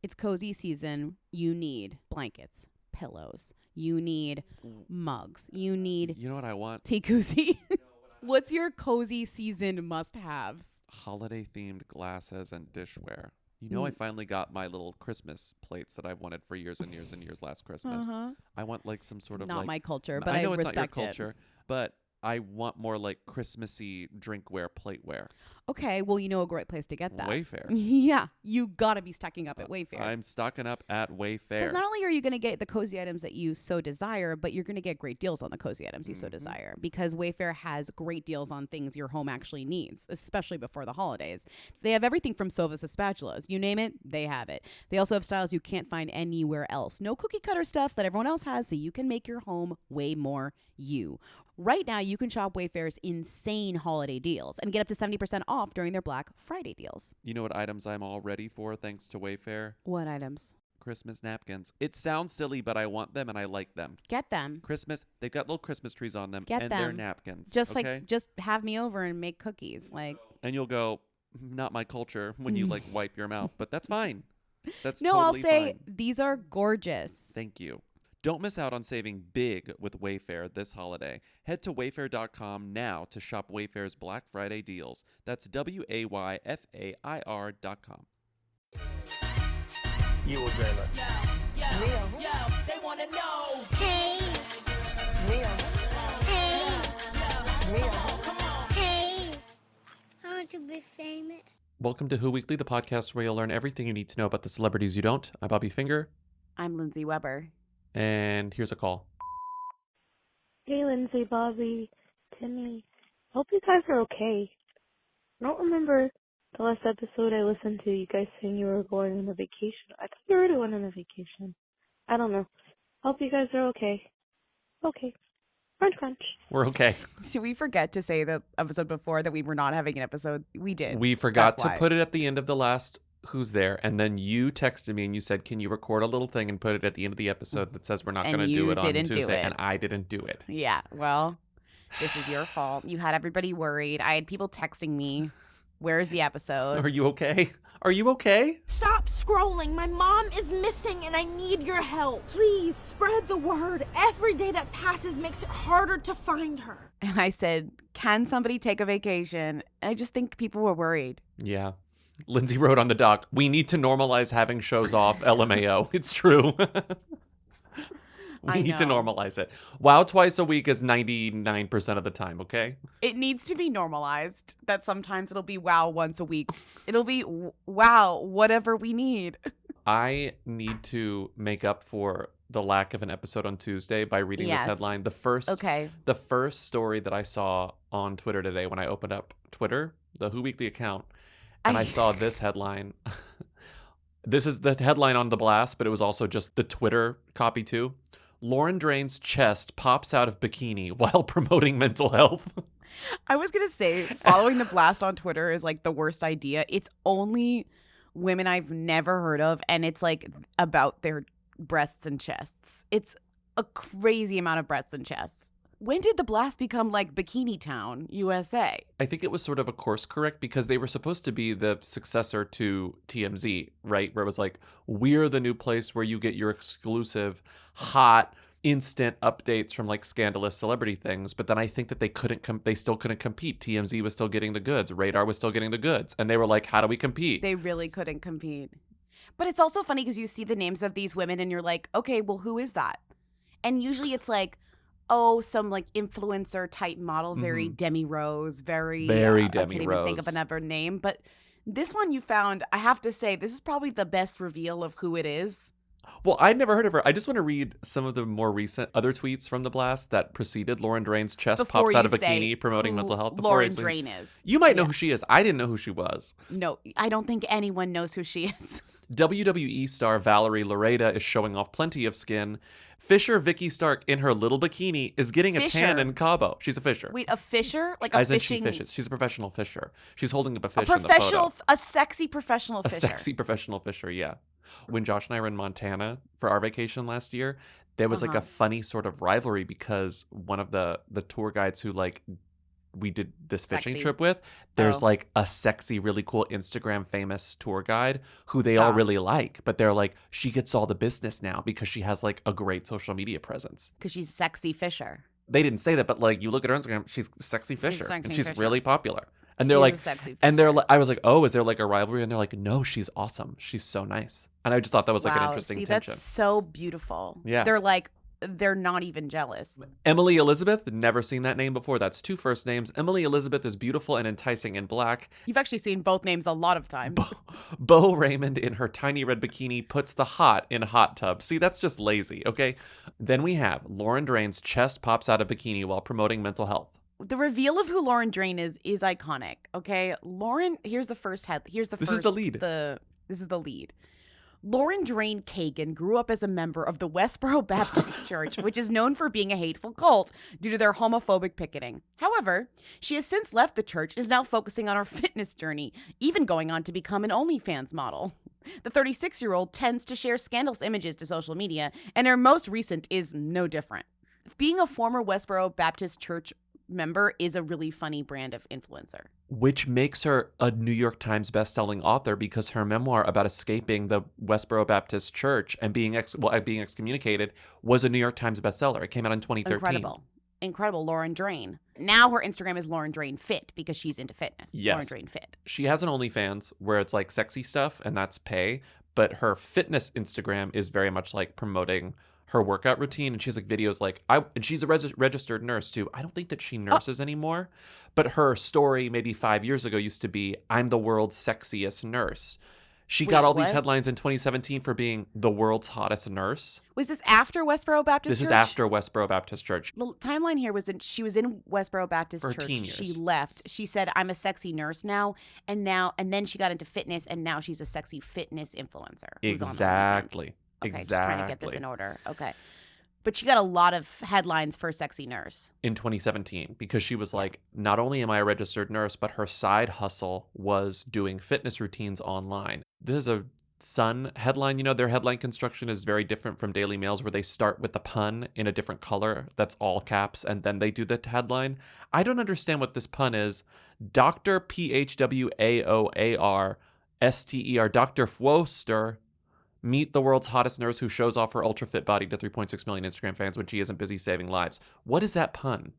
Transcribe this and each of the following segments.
It's cozy season. You need blankets, pillows. You need mugs. You need You know what I want? tea koozie. What's your cozy season must-haves? Holiday-themed glasses and dishware. You know, I finally got my little Christmas plates that I've wanted for years and years and years last Christmas. I want like some sort It's of not like... my culture, but I know I it's not your respect it. culture, but I want more like Christmassy drinkware, plateware. Okay, well, you know a great place to get that. Wayfair. Yeah, you got to be stocking up at Wayfair. I'm stocking up at Wayfair. Because not only are you going to get the cozy items that you so desire, but you're going to get great deals on the cozy items you so desire. Because Wayfair has great deals on things your home actually needs, especially before the holidays. They have everything from sofas to spatulas. You name it, they have it. They also have styles you can't find anywhere else. No cookie cutter stuff that everyone else has, so you can make your home way more you. Right now, you can shop Wayfair's insane holiday deals and get up to 70% off during their Black Friday deals. You know what items I'm all ready for thanks to Wayfair? What items? Christmas napkins. It sounds silly, but I want them and I like them. Get them. Christmas, they've got little Christmas trees on them. Get and them. they're napkins. Just okay? just have me over and make cookies. Like, And you'll go, not my culture, when you like wipe your mouth, but that's fine. That's no, totally I'll say fine. these are gorgeous. Thank you. Don't miss out on saving big with Wayfair this holiday. Head to wayfair.com now to shop Wayfair's Black Friday deals. That's WAYFAIR.com. You or Jayla? Yo, they wanna know. Hey, Mia. hey, Mia. Come on. hey. I want to be famous. Welcome to Who Weekly, the podcast where you'll learn everything you need to know about the celebrities you don't. I'm Bobby Finger, I'm Lindsay Weber. and here's a call. Hey, Lindsay, Bobby, Timmy. Hope you guys are okay. I don't remember the last episode I listened to you guys saying you were going on a vacation. I thought you already went on a vacation. I don't know. Hope you guys are okay. Okay. Crunch, crunch. We're okay. Did we forget to say the episode before that we were not having an episode? We did. We forgot That's to why. put it at the end of the last Who's There, and then you texted me and you said, can you record a little thing and put it at the end of the episode that says we're not And going to do you it on didn't do Tuesday, it. and I didn't do it. Yeah, well, this is your fault. You had everybody worried. I had people texting me, where's the episode? Are you okay? Are you okay? Stop scrolling. My mom is missing and I need your help. Please spread the word. Every day that passes makes it harder to find her. And I said, can somebody take a vacation? And I just think people were worried. Yeah. Lindsay wrote on the doc, we need to normalize having shows off, LMAO. It's true. I We need to know. normalize it. Wow twice a week is 99% of the time, okay? It needs to be normalized that sometimes it'll be wow once a week. It'll be wow, whatever we need. I need to make up for the lack of an episode on Tuesday by reading Yes. this headline. The first story that I saw on Twitter today when I opened up Twitter, the Who Weekly account, and I saw this headline. This is the headline on the blast, but it was also just the Twitter copy too. Lauren Drain's chest pops out of bikini while promoting mental health. I was going to say, following the blast on Twitter is like the worst idea. It's only women I've never heard of, and it's like about their breasts and chests. It's a crazy amount of breasts and chests. When did the blast become like Bikini Town, USA? I think it was sort of a course correct because they were supposed to be the successor to TMZ, right? Where it was like, we're the new place where you get your exclusive, hot, instant updates from like scandalous celebrity things. But then I think that they still couldn't compete. TMZ was still getting the goods. Radar was still getting the goods. And they were like, how do we compete? They really couldn't compete. But it's also funny because you see the names of these women and you're like, okay, well, who is that? And usually it's like, oh, some like influencer type model, very Demi Rose, very Very I Demi can't even think of Rose. another name. But this one you found, I have to say, this is probably the best reveal of who it is. Well, I'd never heard of her. I just want to read some of the more recent other tweets from the blast that preceded Lauren Drain's chest Before pops out you of say bikini promoting who mental health. Lauren I say- Drain is. You might know who she is. I didn't know who she was. No, I don't think anyone knows who she is. WWE star Valerie Loretta is showing off plenty of skin. Fisher Vicky Stark in her little bikini is getting a tan Fisher? in Cabo. She's a fisher. Wait, a fisher? Like a As in fishing? she fishes. She's a professional fisher. She's holding up a A fish in the professional, photo. a sexy professional A fisher. sexy professional fisher, yeah. When Josh and I were in Montana for our vacation last year, there was like a funny sort of rivalry because one of the tour guides who like we did this fishing Sexy. trip with, there's Oh. like a sexy, really cool Instagram famous tour guide who they all Stop. really like. But they're like, she gets all the business now because she has like a great social media presence. Because she's sexy Fisher. They didn't say that, but like you look at her Instagram, she's sexy Fisher. sexy and she's Fisher. really popular. And they're She's like, a sexy and they're Fisher. like, I was like, oh, is there like a rivalry? And they're like, no, she's awesome. She's so nice. And I just thought that was like an interesting See, tension. that's so beautiful. Yeah. They're like, they're not even jealous. Emily Elizabeth, never seen that name before. That's 2 first names. Emily Elizabeth is beautiful and enticing in black. You've actually seen both names a lot of times. Bo Raymond in her tiny red bikini puts the hot in hot tub. See, that's just lazy, okay? Then we have Lauren Drain's chest pops out of bikini while promoting mental health. The reveal of who Lauren Drain is iconic. Okay, Lauren. Here's the first head. Here's the This first. is the lead. This is the lead. Lauren Drain Kagan grew up as a member of the Westboro Baptist Church, which is known for being a hateful cult due to their homophobic picketing. However, she has since left the church and is now focusing on her fitness journey, even going on to become an OnlyFans model. The 36-year-old tends to share scandalous images to social media, and her most recent is no different. Being a former Westboro Baptist Church member is a really funny brand of influencer. Which makes her a New York Times bestselling author because her memoir about escaping the Westboro Baptist Church and being excommunicated was a New York Times bestseller. It came out in 2013. Incredible. Lauren Drain. Now her Instagram is Lauren Drain Fit because she's into fitness. Yes. Lauren Drain Fit. She has an OnlyFans where it's like sexy stuff and that's pay, but her fitness Instagram is very much like promoting her workout routine, and she's like videos like and she's a registered nurse too. I don't think that she nurses anymore, but her story maybe 5 years ago used to be, I'm the world's sexiest nurse. She got all these what? headlines in 2017 for being the world's hottest nurse. Was this after Westboro Baptist Church? This is after Westboro Baptist Church. The timeline here was that she was in Westboro Baptist For Church. 10 years. She left. She said, I'm a sexy nurse now. And then she got into fitness, and now she's a sexy fitness influencer. who's on OnlyFans. Exactly. Okay, exactly. just trying to get this in order. Okay. But she got a lot of headlines for sexy nurse. In 2017, because she was like, not only am I a registered nurse, but her side hustle was doing fitness routines online. This is a Sun headline. You know, their headline construction is very different from Daily Mail's, where they start with the pun in a different color that's all caps, and then they do the headline. I don't understand what this pun is. Dr. PHWAOAR STER, Dr. Fwoster, meet the world's hottest nurse who shows off her ultra fit body to 3.6 million Instagram fans when she isn't busy saving lives. What is that pun?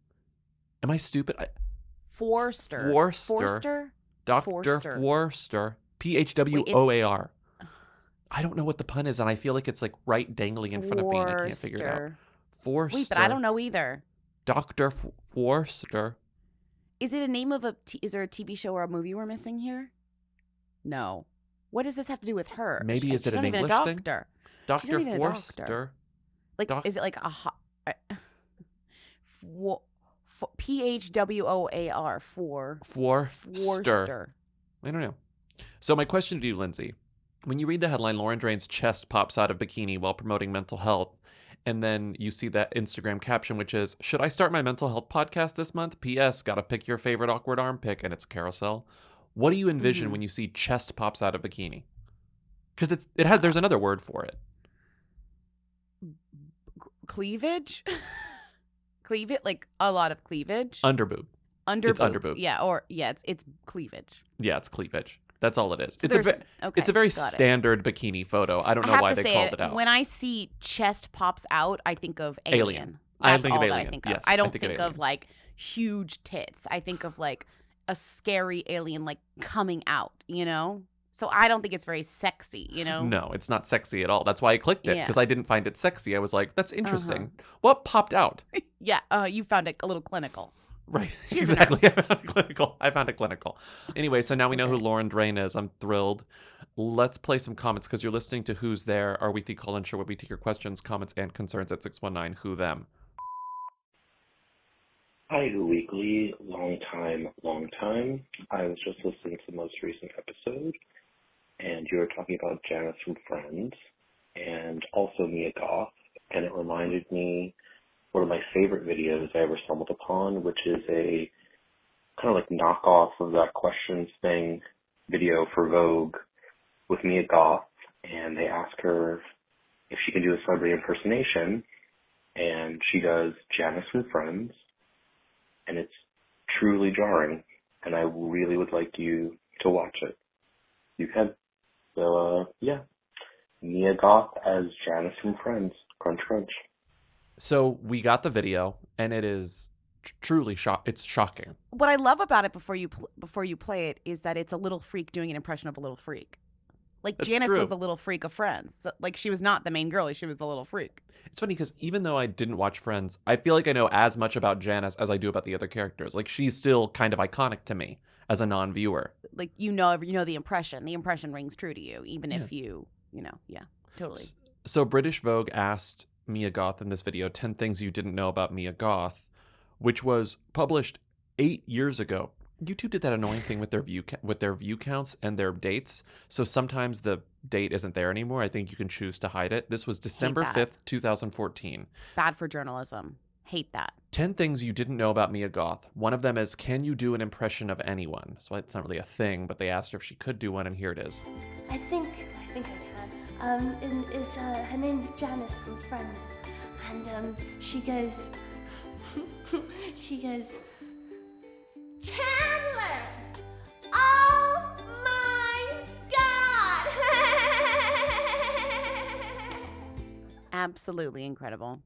Am I stupid? Forster. Forster. Dr. Forster. PHWOAR. I don't know what the pun is, and I feel like it's like right dangling in front of me, and I can't figure it out. Forster. Wait, but I don't know either. Dr. Forster. Is it a name of is there a TV show or a movie we're missing here? No. What does this have to do with her? Maybe is it She's an not even English a thing? doctor. Dr. even a Forster. doctor. Like, is it like a PHWOAR Forster. I don't know. So my question to you, Lindsay, when you read the headline, Lauren Drain's chest pops out of bikini while promoting mental health, and then you see that Instagram caption, which is, should I start my mental health podcast this month? P.S. Gotta pick your favorite awkward arm pick, and it's a carousel. What do you envision when you see chest pops out of bikini? Because there's another word for it. Cleavage? Cleavage? Like a lot of cleavage? Underboob. It's underboob. Yeah, it's cleavage. Yeah, it's cleavage. That's all it is. So it's a very got it. standard bikini photo. I don't know why they called it out. When I see chest pops out, I think of Alien. I That's think all of that Alien. I think of. Yes, I don't I think think of of like huge tits. I think of like a scary alien like coming out, you know? So I don't think it's very sexy, you know? No, it's not sexy at all. That's why I clicked it, Yeah. because I didn't find it sexy. I was like, that's interesting. What popped out? Yeah, you found it a little clinical. Right. She's a Exactly. nurse. I found it clinical. Anyway, so now we know who Lauren Drain is. I'm thrilled. Let's play some comments because you're listening to Who's There, our weekly call-in show where we take your questions, comments, and concerns at 619 Who Them. Hi, Who Weekly. Long time. I was just listening to the most recent episode, and you were talking about Janice from Friends, and also Mia Goth, and it reminded me one of my favorite videos I ever stumbled upon, which is a kind of like knockoff of that Questions Thing video for Vogue with Mia Goth, and they ask her if she can do a celebrity impersonation, and she does Janice from Friends, and it's truly jarring, and I really would like you to watch it. You can. So, yeah. Mia Goth as Janice from Friends. Crunch, crunch. So we got the video, and it is truly it's shocking. What I love about it before you play it is that it's a little freak doing an impression of a little freak. Like That's Janice true. was the little freak of Friends. So, like she was not the main girl, she was the little freak. It's funny because even though I didn't watch Friends, I feel like I know as much about Janice as I do about the other characters. Like she's still kind of iconic to me as a non-viewer. Like you know the impression. The impression rings true to you, even if totally. So British Vogue asked Mia Goth in this video 10 things you didn't know about Mia Goth, which was published 8 years ago. YouTube did that annoying thing with their view counts and their dates. So sometimes the date isn't there anymore. I think you can choose to hide it. This was December 5th, 2014. Bad for journalism. Hate that. 10 things you didn't know about Mia Goth. One of them is, can you do an impression of anyone? So it's not really a thing, but they asked her if she could do one, and here it is. I think I can. Her name's Janice from Friends, and she goes, Chandler! Oh my God! Absolutely incredible.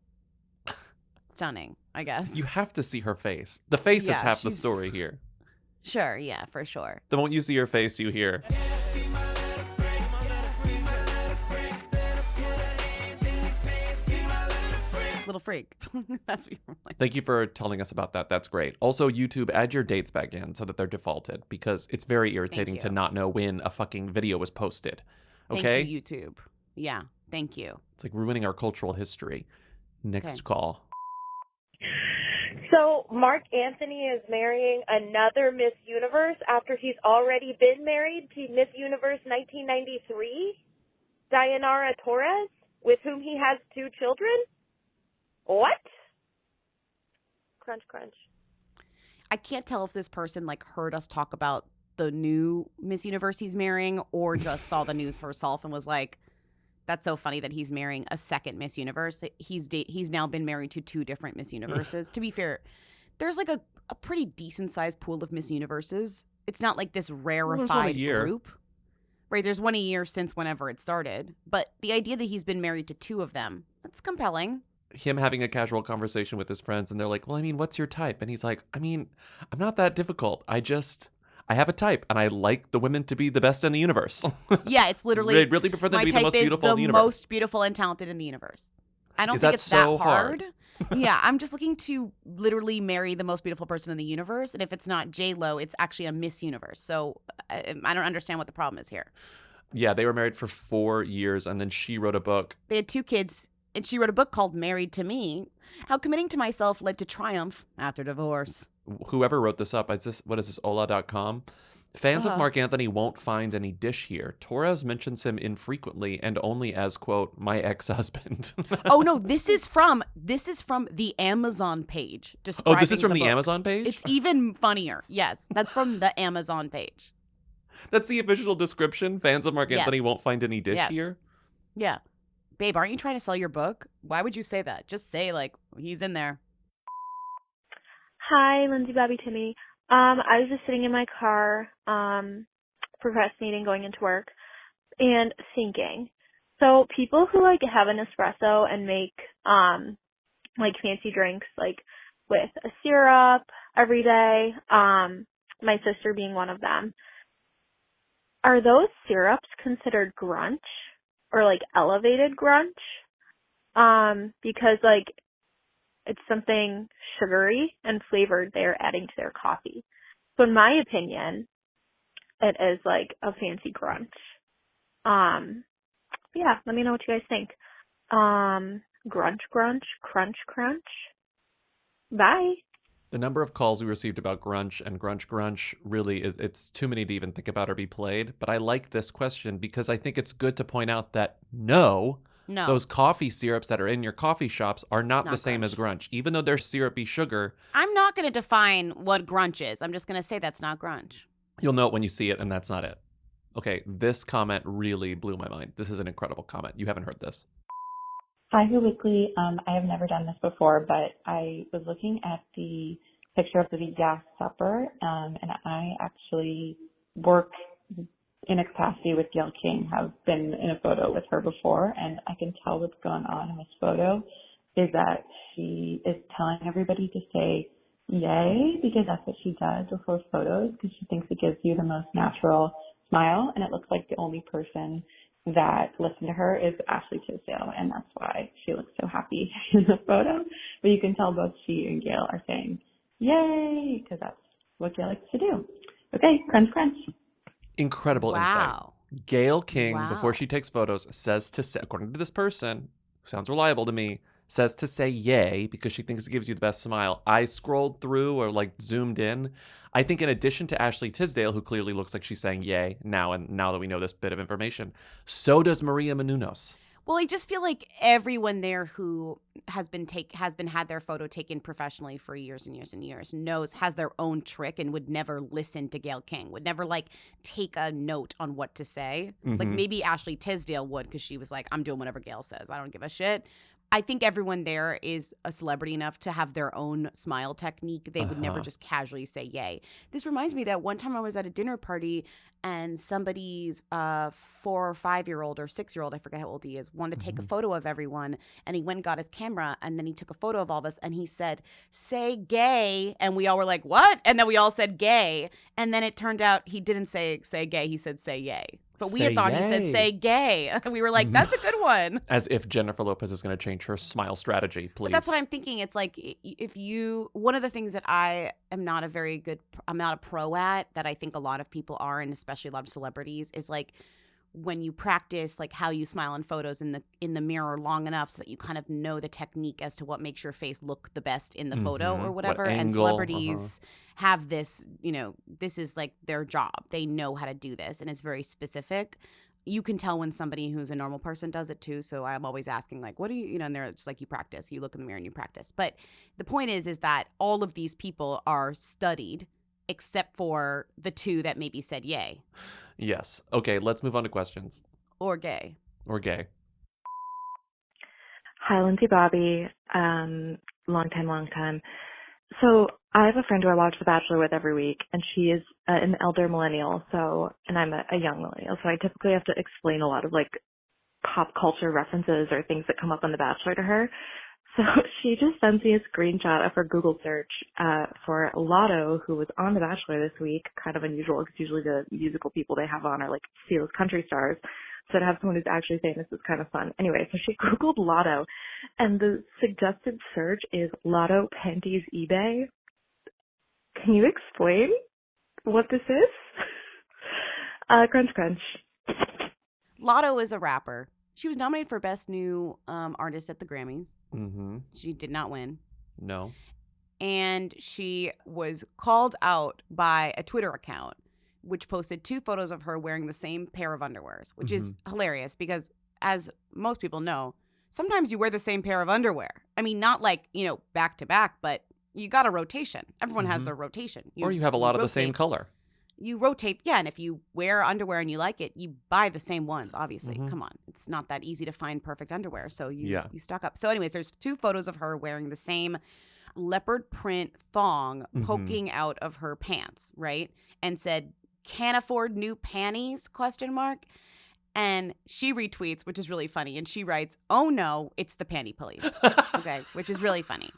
Stunning, I guess. You have to see her face. The face is Yeah, half the she's- story here. Sure, yeah, for sure. The moment you see her face, you hear. Little freak. That's what you're like. Thank you for telling us about that. That's great. Also, YouTube, add your dates back in so that they're defaulted, because it's very irritating you. to not know when a fucking video was posted. Okay? Thank you, YouTube. Yeah, thank you. It's like ruining our cultural history. Next call. So Marc Anthony is marrying another Miss Universe after he's already been married to Miss Universe 1993, Dayanara Torres, with whom he has 2 children. What? Crunch, crunch. I can't tell if this person like heard us talk about the new Miss Universe he's marrying or just saw the news herself and was like, that's so funny that he's marrying a second Miss Universe. He's now been married to 2 different Miss Universes. To be fair, there's like a pretty decent sized pool of Miss Universes. It's not like this rarefied group. Right, there's one a year since whenever it started. But the idea that he's been married to 2 of them, that's compelling. Him having a casual conversation with his friends, and they're like, well, I mean, what's your type? And he's like, I mean, I'm not that difficult. I have a type, and I like the women to be the best in the universe. Yeah, it's literally. I really prefer them to be the most beautiful in the universe. Most beautiful and talented in the universe. I don't Is think that it's so that hard. Yeah, I'm just looking to literally marry the most beautiful person in the universe, and if it's not J-Lo, it's actually a Miss Universe. So I don't understand what the problem is here. Yeah, they were married for 4 years, and then she wrote a book. They had 2 kids, and she wrote a book called Married to Me, How Committing to Myself Led to Triumph After Divorce. Whoever wrote this up, what is this, Ola.com? Fans of Marc Anthony won't find any dish here. Torres mentions him infrequently and only as, quote, my ex-husband. Oh, no, this is from the Amazon page. Oh, this is from the book. Amazon page? It's even funnier. Yes, that's from the Amazon page. That's the official description? Fans of Marc Anthony won't find any dish here? Yeah. Babe, aren't you trying to sell your book? Why would you say that? Just say, like, he's in there. Hi, Lindsay, Bobby, Timmy. I was just sitting in my car, procrastinating going into work and thinking. So people who like have an espresso and make like fancy drinks like with a syrup every day, my sister being one of them. Are those syrups considered grunch or like elevated grunch? Because like it's something sugary and flavored they're adding to their coffee. So in my opinion, it is like a fancy grunch. Yeah, let me know what you guys think. Grunch, crunch. Bye. The number of calls we received about grunch and grunch really is, it's too many to even think about or be played. But I like this question because I think it's good to point out that no, those coffee syrups that are in your coffee shops are not the same as grunch. Even though they're syrupy sugar. I'm not going to define what grunch is. I'm just going to say that's not grunch. You'll know it when you see it, and that's not it. Okay, this comment really blew my mind. This is an incredible comment. You haven't heard this. Hi, Her Weekly. I have never done this before, but I was looking at the picture of the Yas supper, and I actually work in a capacity with Gayle King, have been in a photo with her before, and I can tell what's going on in this photo is that she is telling everybody to say yay, because that's what she does before photos, because she thinks it gives you the most natural smile, and it looks like the only person that listened to her is Ashley Tisdale, and that's why she looks so happy in the photo. But you can tell both she and Gayle are saying yay, because that's what Gayle likes to do. Okay, crunch, crunch. Incredible insight. Wow. Gayle King, before Wow. she takes photos, says to say, according to this person, who sounds reliable to me, says to say yay because she thinks it gives you the best smile. I scrolled through or like zoomed in. I think in addition to Ashley Tisdale, who clearly looks like she's saying yay now, and now that we know this bit of information, so does Maria Menounos. Well, I just feel like everyone there who has had their photo taken professionally for years and years and years has their own trick and would never listen to Gayle King, would never like take a note on what to say. Like maybe Ashley Tisdale would, because she was like, I'm doing whatever Gayle says. I don't give a shit. I think everyone there is a celebrity enough to have their own smile technique. They would never just casually say yay. This reminds me that one time I was at a dinner party and somebody's 4 or 5-year-old or 6-year-old, I forget how old he is, wanted to take a photo of everyone. And he went and got his camera, and then he took a photo of all of us, and he said, say gay. And we all were like, what? And then we all said gay. And then it turned out he didn't say gay. He said say yay. But we Say had thought he said yay. say gay. And we were like, that's a good one. As if Jennifer Lopez is going to change her smile strategy, please. But that's what I'm thinking. It's like one of the things that I'm not a pro at, that I think a lot of people are, and especially a lot of celebrities, is like when you practice like how you smile in photos in the mirror long enough so that you kind of know the technique as to what makes your face look the best in the photo or whatever. What And angle, celebrities have this, this is like their job. They know how to do this, and it's very specific. You can tell when somebody who's a normal person does it too. So I'm always asking, like, what do you, and they're just like, you practice. You look in the mirror and you practice. But the point is that all of these people are studied, except for the two that maybe said yay. Yes. Okay, let's move on to questions. Or gay. Or gay. Hi, Lindsay Bobby. Long time. So I have a friend who I watch The Bachelor with every week, and she is an elder millennial, and I'm a young millennial, so I typically have to explain a lot of like pop culture references or things that come up on The Bachelor to her. So she just sends me a screenshot of her Google search for Lotto, who was on The Bachelor this week. Kind of unusual, because usually the musical people they have on are like C-list country stars. So to have someone who's actually famous is kind of fun. Anyway, so she Googled Lotto, and the suggested search is Lotto Panties eBay. Can you explain what this is? Crunch. Lotto is a rapper. She was nominated for Best New Artist at the Grammys. Mm-hmm. She did not win. No. And she was called out by a Twitter account, which posted 2 photos of her wearing the same pair of underwears, which is hilarious because, as most people know, sometimes you wear the same pair of underwear. I mean, not like, back to back, but you got a rotation. Everyone has their rotation. Or you have a lot of the same color. You rotate, yeah, and if you wear underwear and you like it, you buy the same ones, obviously. Come on. It's not that easy to find perfect underwear, so you stock up. So anyways, there's 2 photos of her wearing the same leopard print thong poking out of her pants, right? And said, "Can't afford new panties?" ? And she retweets, which is really funny, and she writes, "Oh no, it's the panty police." Okay, which is really funny.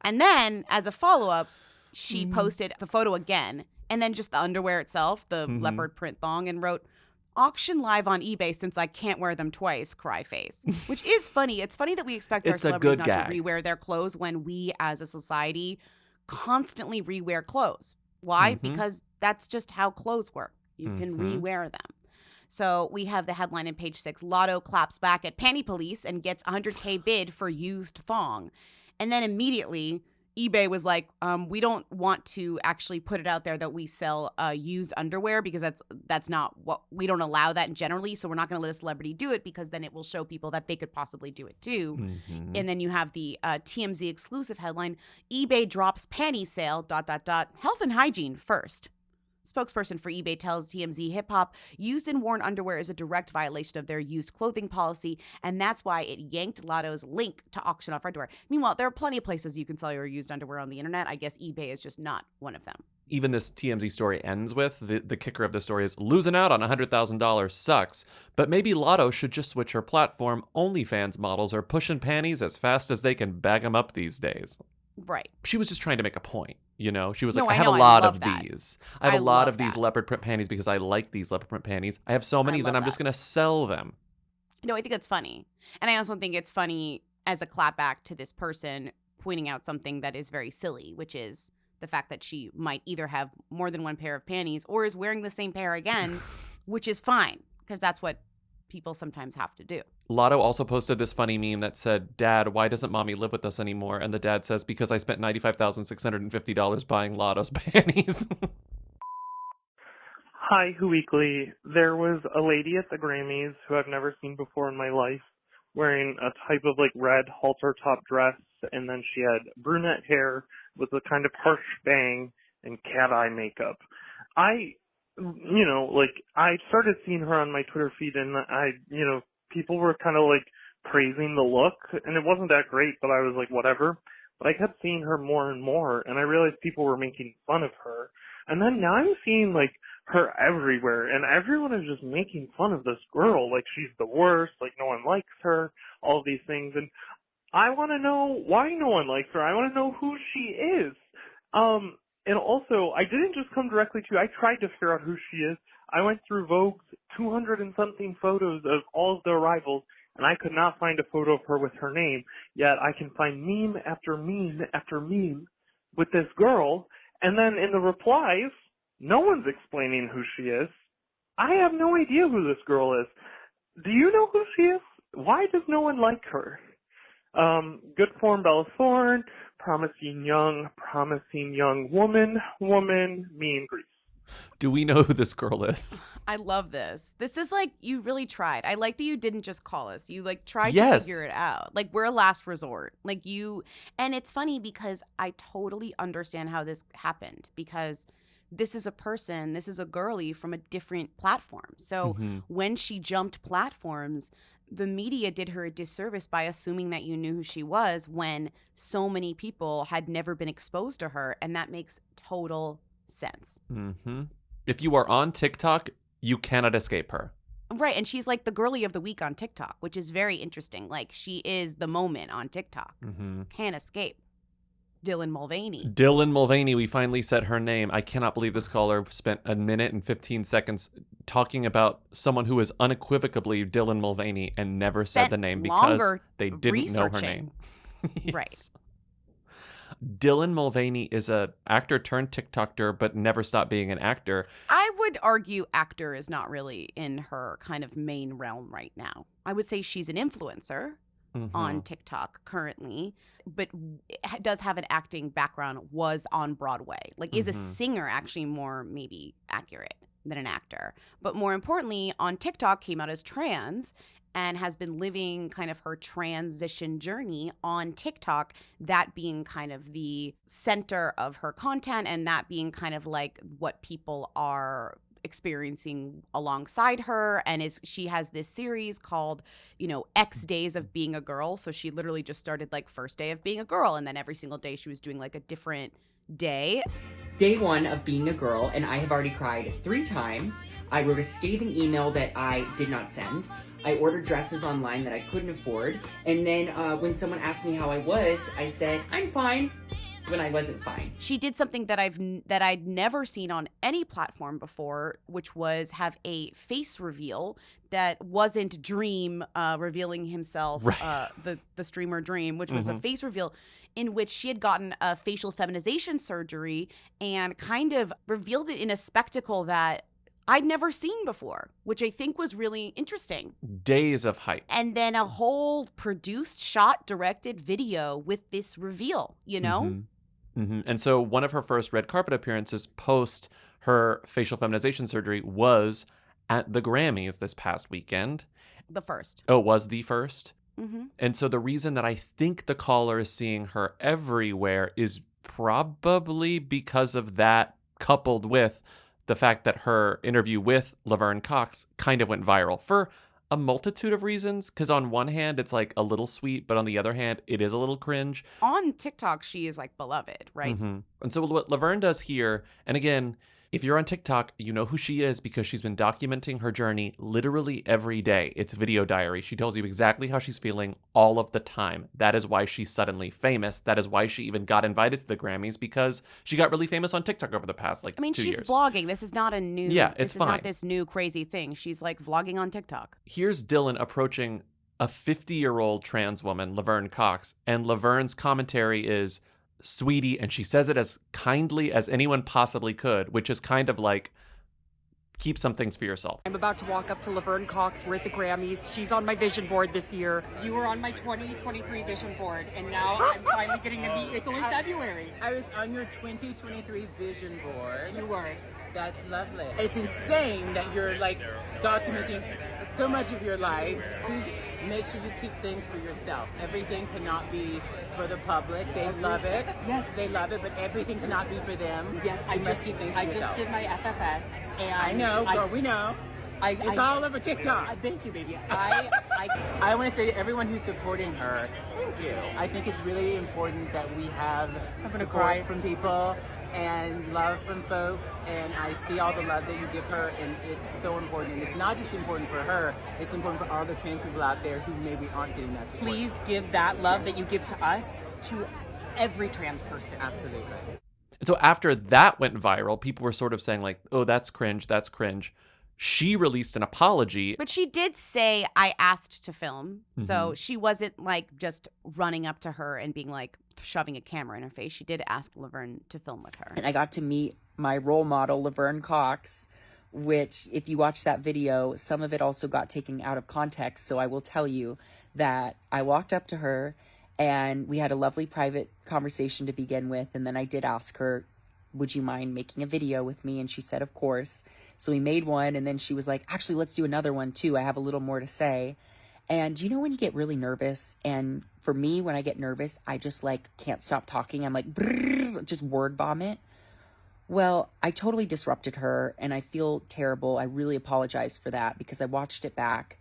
And then as a follow-up, she posted the photo again, and then just the underwear itself, the leopard print thong, and wrote, "Auction live on eBay since I can't wear them twice, cry face." Which is funny. It's funny that we expect our It's a celebrities good not gag. to rewear their clothes when we as a society constantly rewear clothes. Why? Because that's just how clothes work. You can rewear them. So we have the headline in page 6, Lotto claps back at panty police and gets $100K bid for used thong. And then immediately eBay was like, we don't want to actually put it out there that we sell used underwear, because that's not what, we don't allow that generally. So we're not going to let a celebrity do it, because then it will show people that they could possibly do it too. And then you have the TMZ exclusive headline, eBay drops panty sale, ... health and hygiene first. Spokesperson for eBay tells TMZ hip hop used and worn underwear is a direct violation of their used clothing policy, and that's why it yanked Lotto's link to auction off underwear. Meanwhile, there are plenty of places you can sell your used underwear on the internet. I guess eBay is just not one of them. Even this TMZ story ends with, the kicker of the story is, losing out on $100,000 sucks, but maybe Lotto should just switch her platform. OnlyFans models are pushing panties as fast as they can bag them up these days. Right. She was just trying to make a point, you know? She was No, like, I I have know, a I lot love of that. these. I have a lot love of these that. leopard print panties because I like these leopard print panties. I have so many that love I'm just going to sell them. No, I think that's funny. And I also think it's funny as a clapback to this person pointing out something that is very silly, which is the fact that she might either have more than one pair of panties or is wearing the same pair again, which is fine because that's what people sometimes have to do. Lotto also posted this funny meme that said, Dad, why doesn't Mommy live with us anymore? And the dad says, because I spent $95,650 buying Lotto's panties. Hi, Who Weekly. There was a lady at the Grammys who I've never seen before in my life wearing a type of like red halter top dress, and then she had brunette hair with a kind of harsh bang and cat eye makeup. I started seeing her on my Twitter feed, and people were kind of like praising the look, and it wasn't that great, but I was like, whatever. But I kept seeing her more and more, and I realized people were making fun of her. And then now I'm seeing like her everywhere, and everyone is just making fun of this girl, like she's the worst, like no one likes her, all of these things. And I want to know why no one likes her. I want to know who she is. And also, I didn't just come directly to you. I tried to figure out who she is. I went through Vogue's 200 and something photos of all of the arrivals, and I could not find a photo of her with her name. Yet I can find meme after meme after meme with this girl, and then in the replies, no one's explaining who she is. I have no idea who this girl is. Do you know who she is? Why does no one like her? Good form, Bella Thorne, promising young woman, me and Grease. Do we know who this girl is? I love this. This is like, you really tried. I like that you didn't just call us. You like tried Yes. to figure it out. Like, we're a last resort. Like and it's funny because I totally understand how this happened, because this is a girly from a different platform. So when she jumped platforms, the media did her a disservice by assuming that you knew who she was when so many people had never been exposed to her. And that makes total sense. Mm-hmm. If you are on TikTok, you cannot escape her. Right. And she's like the girly of the week on TikTok, which is very interesting. Like, she is the moment on TikTok. Can't escape. Dylan Mulvaney, we finally said her name. I cannot believe this caller spent a minute and 15 seconds talking about someone who is unequivocally Dylan Mulvaney and never said the name because they didn't know her name. Yes. Right. Dylan Mulvaney is a actor turned TikToker, but never stopped being an actor. I would argue actor is not really in her kind of main realm right now. I would say she's an influencer on TikTok currently, but does have an acting background, was on Broadway. Like, is a singer actually more maybe accurate than an actor. But more importantly, on TikTok came out as trans and has been living kind of her transition journey on TikTok, that being kind of the center of her content and that being kind of like what people are experiencing alongside her. And she has this series called, X Days of Being a Girl. So she literally just started like first day of being a girl, and then every single day she was doing like a different day. Day one of being a girl, and I have already cried 3 times. I wrote a scathing email that I did not send. I ordered dresses online that I couldn't afford. And then when someone asked me how I was, I said, I'm fine, when I wasn't fine. She did something that I'd never seen on any platform before, which was have a face reveal that wasn't Dream revealing himself, right. The streamer Dream, which was a face reveal in which she had gotten a facial feminization surgery and kind of revealed it in a spectacle that I'd never seen before, which I think was really interesting. Days of hype. And then a whole produced, shot, directed video with this reveal, And so one of her first red carpet appearances post her facial feminization surgery was at the Grammys this past weekend. The first. Oh, it was the first? Mm-hmm. And so the reason that I think the caller is seeing her everywhere is probably because of that, coupled with the fact that her interview with Laverne Cox kind of went viral for a multitude of reasons. Because on one hand, it's like a little sweet, but on the other hand, it is a little cringe. On TikTok, she is like beloved, right? And so what Laverne does here, and again, if you're on TikTok, you know who she is because she's been documenting her journey literally every day. It's video diary. She tells you exactly how she's feeling all of the time. That is why she's suddenly famous. That is why she even got invited to the Grammys, because she got really famous on TikTok over the past 2 years. She's vlogging. This is not a new. Yeah, this it's fine. is not this new crazy thing. She's like vlogging on TikTok. Here's Dylan approaching a 50-year-old trans woman, Laverne Cox, and Laverne's commentary is, "Sweetie," and she says it as kindly as anyone possibly could, which is kind of like, keep some things for yourself. I'm about to walk up to Laverne Cox. We're at the Grammys. She's on my vision board this year. You were on my 2023 vision board, and now I'm finally getting to meet you. It's only February. I was on your 2023 vision board. You were. That's lovely. It's insane that you're like documenting so much of your life. Make sure you keep things for yourself. Everything cannot be for the public. They love it. Yes. They love it, but everything cannot be for them. Yes, I just keep things for I yourself. just did my FFS, and I know, girl, we know. It's all over TikTok. Thank you, baby. I want to say to everyone who's supporting her, thank you. I think it's really important that we have support from people and love from folks, and I see all the love that you give her, and it's so important. And it's not just important for her, it's important for all the trans people out there who maybe aren't getting that support. Please give that love that you give to us to every trans person. Absolutely. And so after that went viral, people were sort of saying like, oh, that's cringe, that's cringe. She released an apology. But she did say, I asked to film. So she wasn't like just running up to her and being like shoving a camera in her face. She did ask Laverne to film with her. And I got to meet my role model, Laverne Cox, which if you watch that video, some of it also got taken out of context. So I will tell you that I walked up to her and we had a lovely private conversation to begin with. And then I did ask her, would you mind making a video with me? And she said, of course. So we made one, and then she was like, actually, let's do another one too. I have a little more to say. And you know when you get really nervous? And for me, when I get nervous, I just like can't stop talking. I'm like, just word vomit. Well, I totally disrupted her, and I feel terrible. I really apologize for that because I watched it back.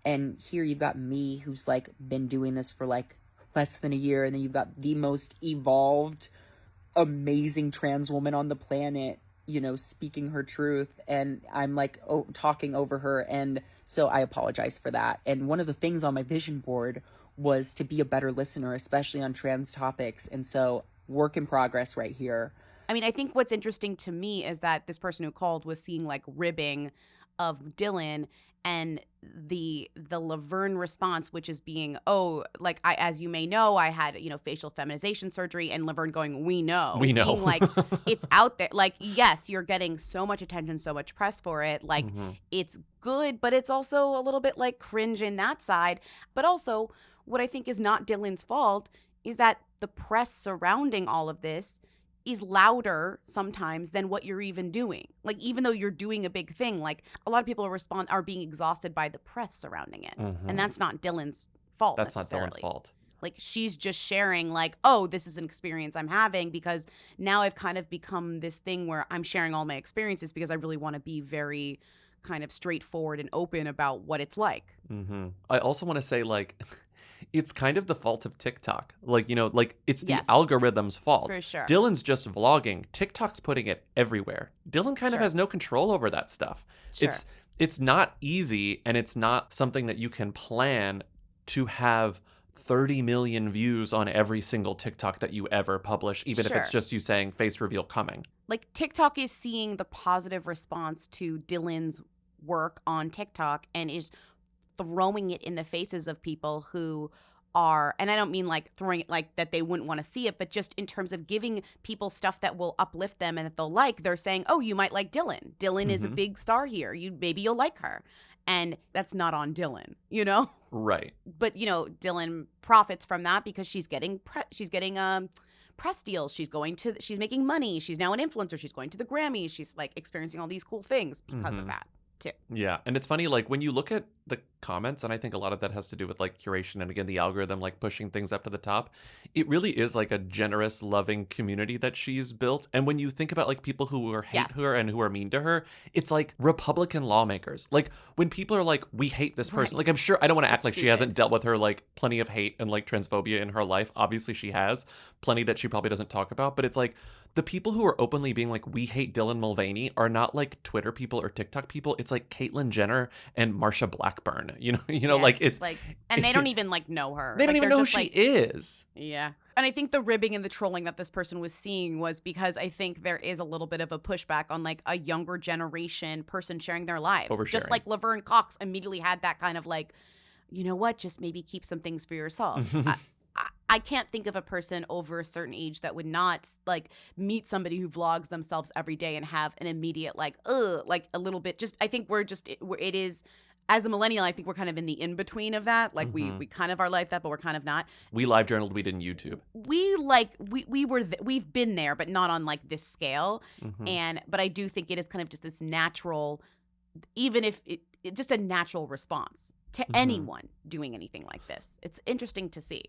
And here you've got me who's like been doing this for like less than a year. And then you've got the most evolved, amazing trans woman on the planet, you know, speaking her truth, and I'm like talking over her, and so I apologize for that. And one of the things on my vision board was to be a better listener, especially on trans topics, and so work in progress right here. I mean, I think what's interesting to me is that this person who called was seeing like ribbing of Dylan, and the Laverne response, which is being, like as you may know, I had, facial feminization surgery, and Laverne going, we know. Being like, it's out there. Like, yes, you're getting so much attention, so much press for it. Like, it's good, but it's also a little bit like cringe in that side. But also, what I think is not Dylan's fault is that the press surrounding all of this is louder sometimes than what you're even doing. Like, even though you're doing a big thing, like a lot of people are being exhausted by the press surrounding it. And that's not Dylan's fault. That's not Dylan's fault. Like, she's just sharing like, oh, this is an experience I'm having because now I've kind of become this thing where I'm sharing all my experiences because I really want to be very kind of straightforward and open about what it's like. I also want to say, like, it's kind of the fault of TikTok. Like, it's the Yes. algorithm's fault. For sure. Dylan's just vlogging. TikTok's putting it everywhere. Dylan kind of has no control over that stuff. Sure. It's not easy, and it's not something that you can plan to have 30 million views on every single TikTok that you ever publish, even if it's just you saying face reveal coming. Like, TikTok is seeing the positive response to Dylan's work on TikTok and is throwing it in the faces of people who are, and I don't mean like throwing it like that they wouldn't want to see it, but just in terms of giving people stuff that will uplift them and that they'll like. They're saying, oh, you might like Dylan. Dylan is a big star here. Maybe you'll like her. And that's not on Dylan, Right. But, Dylan profits from that because she's getting press deals. She's making money. She's now an influencer. She's going to the Grammy. She's like experiencing all these cool things because of that. too. Yeah. And it's funny, like when you look at the comments, and I think a lot of that has to do with like curation and again, the algorithm like pushing things up to the top. It really is like a generous, loving community that she's built. And when you think about like people who are hate her and who are mean to her, it's like Republican lawmakers. Like when people are like, we hate this person, like I'm sure I don't want to act like she hasn't dealt with her like plenty of hate and like transphobia in her life. Obviously she has plenty that she probably doesn't talk about, but it's like the people who are openly being like, we hate Dylan Mulvaney are not like Twitter people or TikTok people. It's like Caitlyn Jenner and Marsha Blackburn, you know, like it's like, and they don't even like know her. They don't like, even know who she is. Yeah. And I think the ribbing and the trolling that this person was seeing was because I think there is a little bit of a pushback on like a younger generation person sharing their lives. Just like Laverne Cox immediately had that kind of like, you know what, just maybe keep some things for yourself. I can't think of a person over a certain age that would not like meet somebody who vlogs themselves every day and have an immediate like a little bit. Just I think it is. As a millennial, I think we're kind of in the in-between of that. Like we kind of are like that, but we're kind of not. We live journaled, we didn't YouTube. We've been there, but not on like this scale. But I do think it is kind of just this natural, even if it's just a natural response to anyone doing anything like this. It's interesting to see.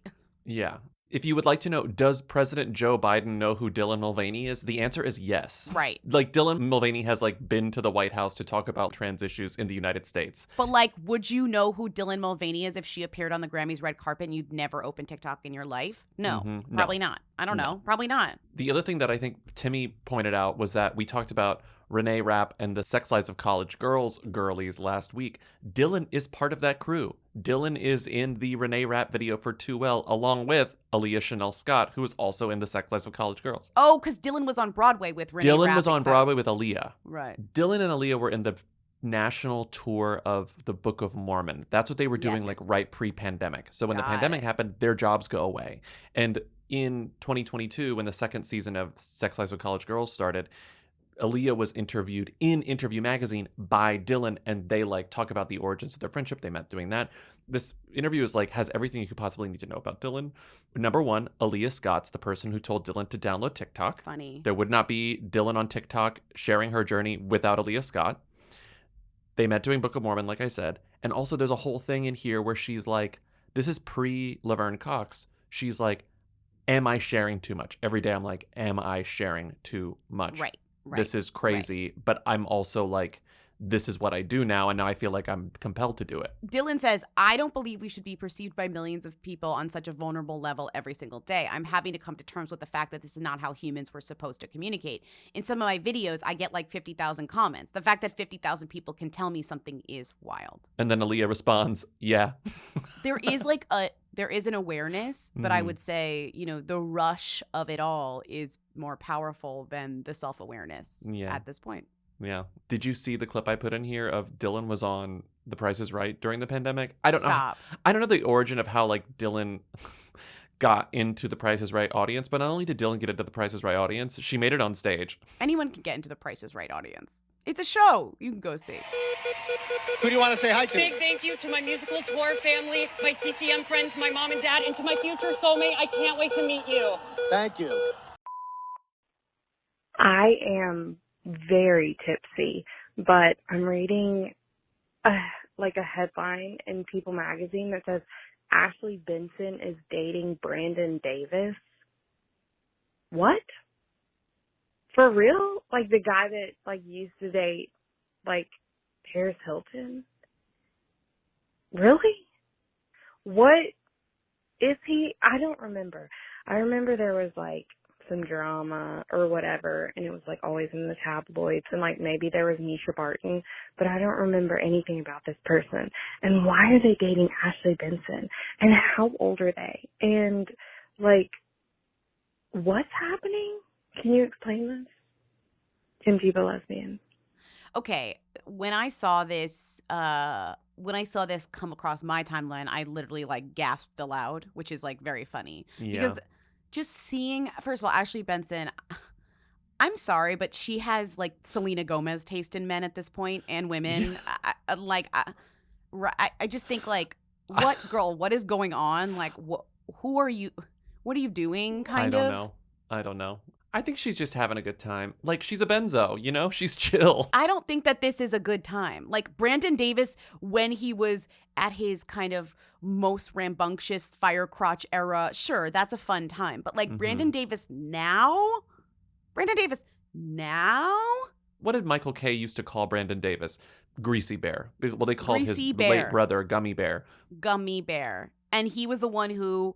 Yeah. If you would like to know, does President Joe Biden know who Dylan Mulvaney is? The answer is yes. Right. Like Dylan Mulvaney has like been to the White House to talk about trans issues in the United States. But like, would you know who Dylan Mulvaney is if she appeared on the Grammys red carpet and you'd never open TikTok in your life? No, probably not. I don't know. Probably not. The other thing that I think Timmy pointed out was that we talked about Renee Rapp and the Sex Lives of College Girls girlies last week. Dylan is part of that crew. Dylan is in the Renee Rapp video for Too Well, along with Aaliyah Chanel Scott, who is also in the Sex Lives of College Girls. Oh, because Dylan was on Broadway with Renee Dylan Rapp, was on Broadway with Aaliyah. Right. Dylan and Aaliyah were in the national tour of the Book of Mormon. That's what they were doing right pre-pandemic. So when the pandemic happened, their jobs go away. And in 2022, when the second season of Sex Lives of College Girls started, Aaliyah was interviewed in Interview Magazine by Dylan, and they like talk about the origins of their friendship. They met doing that. This interview is like has everything you could possibly need to know about Dylan. Number one, Aaliyah Scott's the person who told Dylan to download TikTok. Funny. There would not be Dylan on TikTok sharing her journey without Aaliyah Scott. They met doing Book of Mormon, like I said. And also there's a whole thing in here where she's like, this is pre-Laverne Cox. She's like, am I sharing too much? Every day I'm like, am I sharing too much? Right. This is crazy, but I'm also like, this is what I do now, and now I feel like I'm compelled to do it. Dylan says, I don't believe we should be perceived by millions of people on such a vulnerable level every single day. I'm having to come to terms with the fact that this is not how humans were supposed to communicate. In some of my videos, I get like 50,000 comments. The fact that 50,000 people can tell me something is wild. And then Aaliyah responds, yeah. There is an awareness, but I would say, the rush of it all is more powerful than the self-awareness at this point. Yeah. Did you see the clip I put in here of Dylan was on The Price is Right during the pandemic? I don't know the origin of how like Dylan got into the Price is Right audience, but not only did Dylan get into the Price is Right audience, she made it on stage. Anyone can get into the Price is Right audience. It's a show. You can go see. Who do you want to say hi to? Big thank you to my musical tour family, my CCM friends, my mom and dad, and to my future soulmate. I can't wait to meet you. Thank you. I am very tipsy, but I'm reading a headline in People magazine that says Ashley Benson is dating Brandon Davis. What? For real? Like the guy that like used to date like Paris Hilton? Really? What is he? I don't remember. I remember there was like some drama or whatever, and it was like always in the tabloids, and like maybe there was Misha Barton, but I don't remember anything about this person. And why are they dating Ashley Benson? And how old are they? And like, what's happening? Can you explain this? Tim Tebow lesbian. Okay, when I saw this come across my timeline, I literally like gasped aloud, which is like very funny. Yeah. Because just seeing, first of all, Ashley Benson, I'm sorry, but she has like Selena Gomez taste in men at this point and women. I just think like, what girl, what is going on? Like, who are you? What are you doing? I don't know. I think she's just having a good time. Like, she's a Benzo, you know? She's chill. I don't think that this is a good time. Like, Brandon Davis, when he was at his kind of most rambunctious fire crotch era, sure, that's a fun time. But, like, Brandon Davis now? What did Michael K. used to call Brandon Davis? Greasy Bear. Well, they called his Greasy Bear. late brother Gummy Bear. Gummy Bear. And he was the one who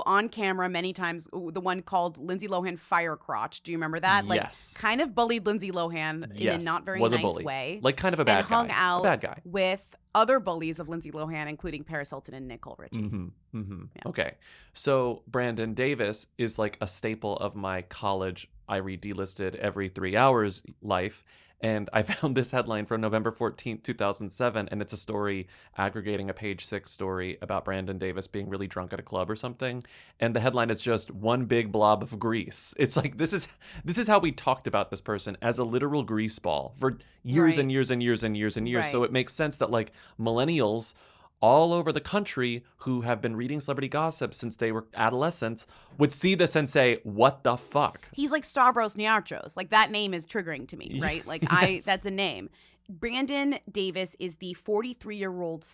on camera many times, the one called Lindsay Lohan fire crotch. Do you remember that? Like, Yes. kind of bullied Lindsay Lohan in a not very was nice a bully. way. Like, kind of a bad and hung guy. out A bad guy. with other bullies of Lindsay Lohan, including Paris Hilton and Nicole Richie. Yeah. Okay. So Brandon Davis is like a staple of my college I read delisted every 3 hours life. And I found this headline from November 14th, 2007, and it's a story aggregating a Page 6 story about Brandon Davis being really drunk at a club or something. And the headline is just one big blob of grease. It's like, this is how we talked about this person, as a literal grease ball for years and years and years and years and years. So it makes sense that like millennials all over the country who have been reading celebrity gossip since they were adolescents would see this and say, what the fuck? He's like Stavros Niarchos. Like, that name is triggering to me, right? Like, that's a name. Brandon Davis is the 43-year-old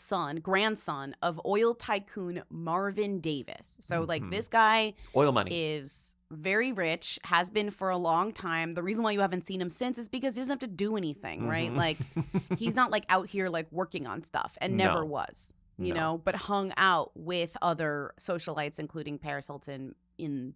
grandson of oil tycoon Marvin Davis. So, like, this guy oil money is very rich, has been for a long time. The reason why you haven't seen him since is because he doesn't have to do anything, right? Like, he's not like out here like working on stuff, and never was, you know, but hung out with other socialites, including Paris Hilton in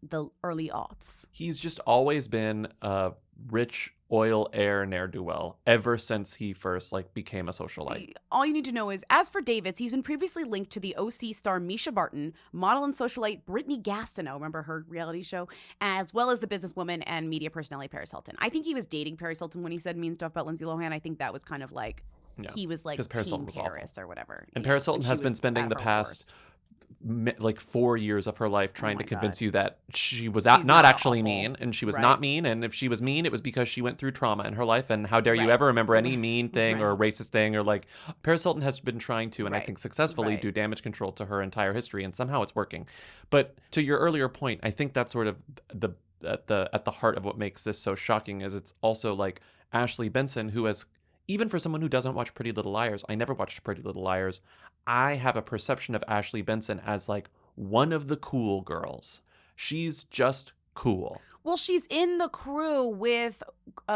the early aughts. He's just always been a rich oil heir ne'er-do-well ever since he first like became a socialite. All you need to know is, as for Davis, he's been previously linked to the OC star Misha Barton, model and socialite Brittany Gastineau, remember her reality show, as well as the businesswoman and media personality Paris Hilton. I think he was dating Paris Hilton when he said mean stuff about Lindsay Lohan. I think that was kind of like, he was like Team Paris or whatever. And Paris Hilton has been spending the past like 4 years of her life trying to convince you that she was not actually mean, and she was not mean, and if she was mean, it was because she went through trauma in her life, and how dare you ever remember any mean thing or racist thing, or like Paris Hilton has been trying to, and I think successfully, do damage control to her entire history, and somehow it's working. But to your earlier point, I think that's sort of at the heart of what makes this so shocking, is it's also like Ashley Benson, who has, even for someone who doesn't watch Pretty Little Liars, I never watched Pretty Little Liars, I have a perception of Ashley Benson as like one of the cool girls. She's just cool. Well, she's in the crew with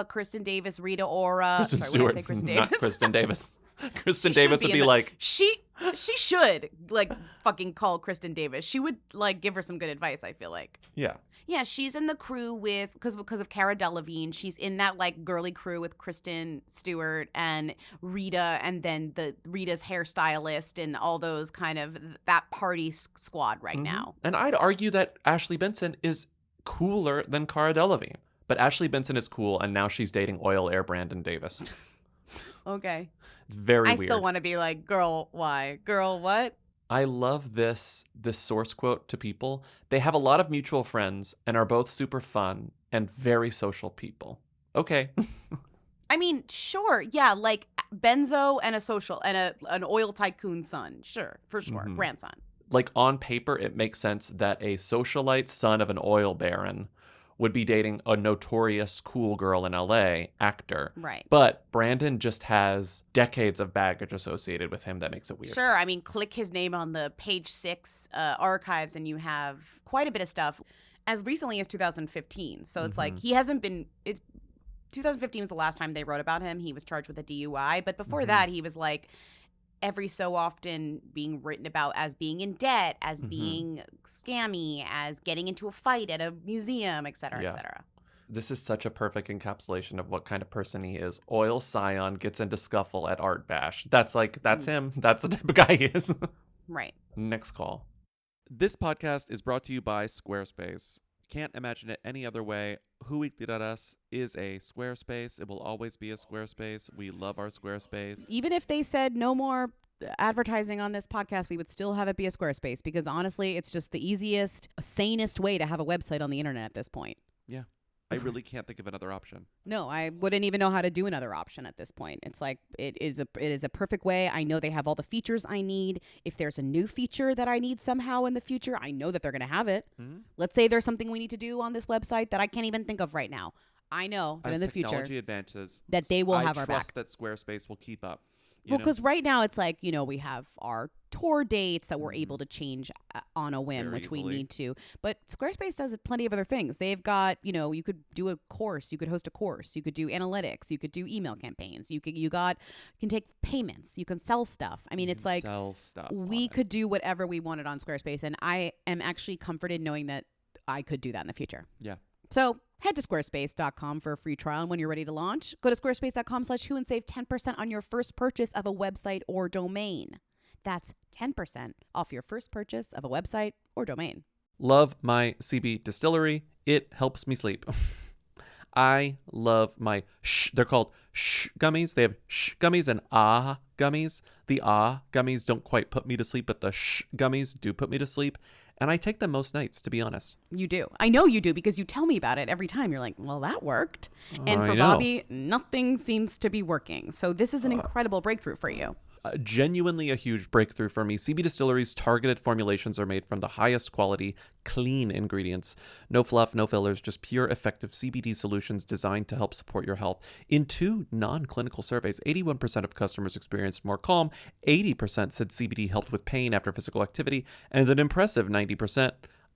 Kristen Davis, Rita Ora. Kristen Sorry, Stewart, when I say Kristen Davis. not Kristen Davis. Kristen Davis would be like... She should, like, fucking call Kristen Davis. She would, like, give her some good advice, I feel like. Yeah. Yeah, she's in the crew with, because of Cara Delevingne. She's in that, like, girly crew with Kristen Stewart and Rita, and then Rita's hairstylist and all those kind of, that party squad right now. And I'd argue that Ashley Benson is cooler than Cara Delevingne. But Ashley Benson is cool, and now she's dating oil heir Brandon Davis. Okay. It's very weird. I still want to be like, girl, why? Girl, what? I love this source quote to people. They have a lot of mutual friends and are both super fun and very social people. Okay. I mean, sure. Yeah, like Benzo and an oil tycoon son. Sure, for sure. Grandson. Like on paper, it makes sense that a socialite son of an oil baron would be dating a notorious cool girl in LA actor. Right. But Brandon just has decades of baggage associated with him that makes it weird. Sure. I mean, click his name on the Page 6 archives and you have quite a bit of stuff as recently as 2015. So it's like he hasn't been... 2015 was the last time they wrote about him. He was charged with a DUI. But before that, he was like... every so often being written about as being in debt, as being scammy, as getting into a fight at a museum, et cetera, et cetera. This is such a perfect encapsulation of what kind of person he is. Oil scion gets into scuffle at Art Bash. That's him. That's the type of guy he is. Right. Next call. This podcast is brought to you by Squarespace. Can't imagine it any other way. WhoWeekly.us is a Squarespace. It will always be a Squarespace. We love our Squarespace. Even if they said no more advertising on this podcast, we would still have it be a Squarespace because honestly, it's just the easiest, sanest way to have a website on the internet at this point. Yeah. I really can't think of another option. No, I wouldn't even know how to do another option at this point. It's like it is a perfect way. I know they have all the features I need. If there's a new feature that I need somehow in the future, I know that they're going to have it. Mhm. Let's say there's something we need to do on this website that I can't even think of right now. I know that As in the future technology advances, that they will have our I back. trust that Squarespace will keep up. Well, because right now it's like, we have our tour dates that we're able to change on a whim, Very which we easily. need to. But Squarespace does plenty of other things. They've got, you could do a course, you could host a course, you could do analytics, you could do email campaigns, you can take payments, you can sell stuff. I mean, it's like sell stuff we could do whatever we wanted on Squarespace, and I am actually comforted knowing that I could do that in the future. Yeah. So head to squarespace.com for a free trial. And when you're ready to launch, go to squarespace.com/who and save 10% on your first purchase of a website or domain. That's 10% off your first purchase of a website or domain. Love my CB distillery. It helps me sleep. I love my they're called gummies. They have gummies and gummies. The gummies don't quite put me to sleep, but the gummies do put me to sleep. And I take them most nights, to be honest. You do. I know you do because you tell me about it every time. You're like, well, that worked. And for Bobby, nothing seems to be working. So this is an incredible breakthrough for you. Genuinely a huge breakthrough for me. CB Distillery's targeted formulations are made from the highest quality, clean ingredients. No fluff, no fillers, just pure, effective CBD solutions designed to help support your health. In 2 non-clinical surveys, 81% of customers experienced more calm, 80% said CBD helped with pain after physical activity, and an impressive 90%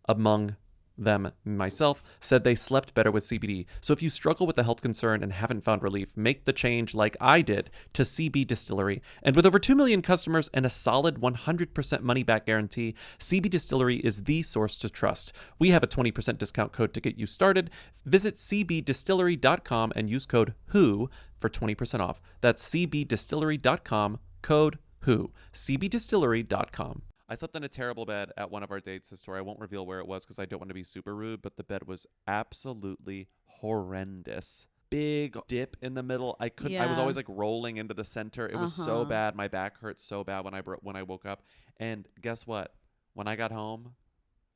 among them, myself, said they slept better with CBD. So if you struggle with a health concern and haven't found relief, make the change like I did to CB Distillery. And with over 2 million customers and a solid 100% money-back guarantee, CB Distillery is the source to trust. We have a 20% discount code to get you started. Visit cbdistillery.com and use code WHO for 20% off. That's cbdistillery.com, code WHO. cbdistillery.com. I slept in a terrible bed at one of our dates this tour. I won't reveal where it was because I don't want to be super rude, but the bed was absolutely horrendous. Big dip in the middle. I was always like rolling into the center. It was so bad. My back hurt so bad when I woke up. And guess what? When I got home,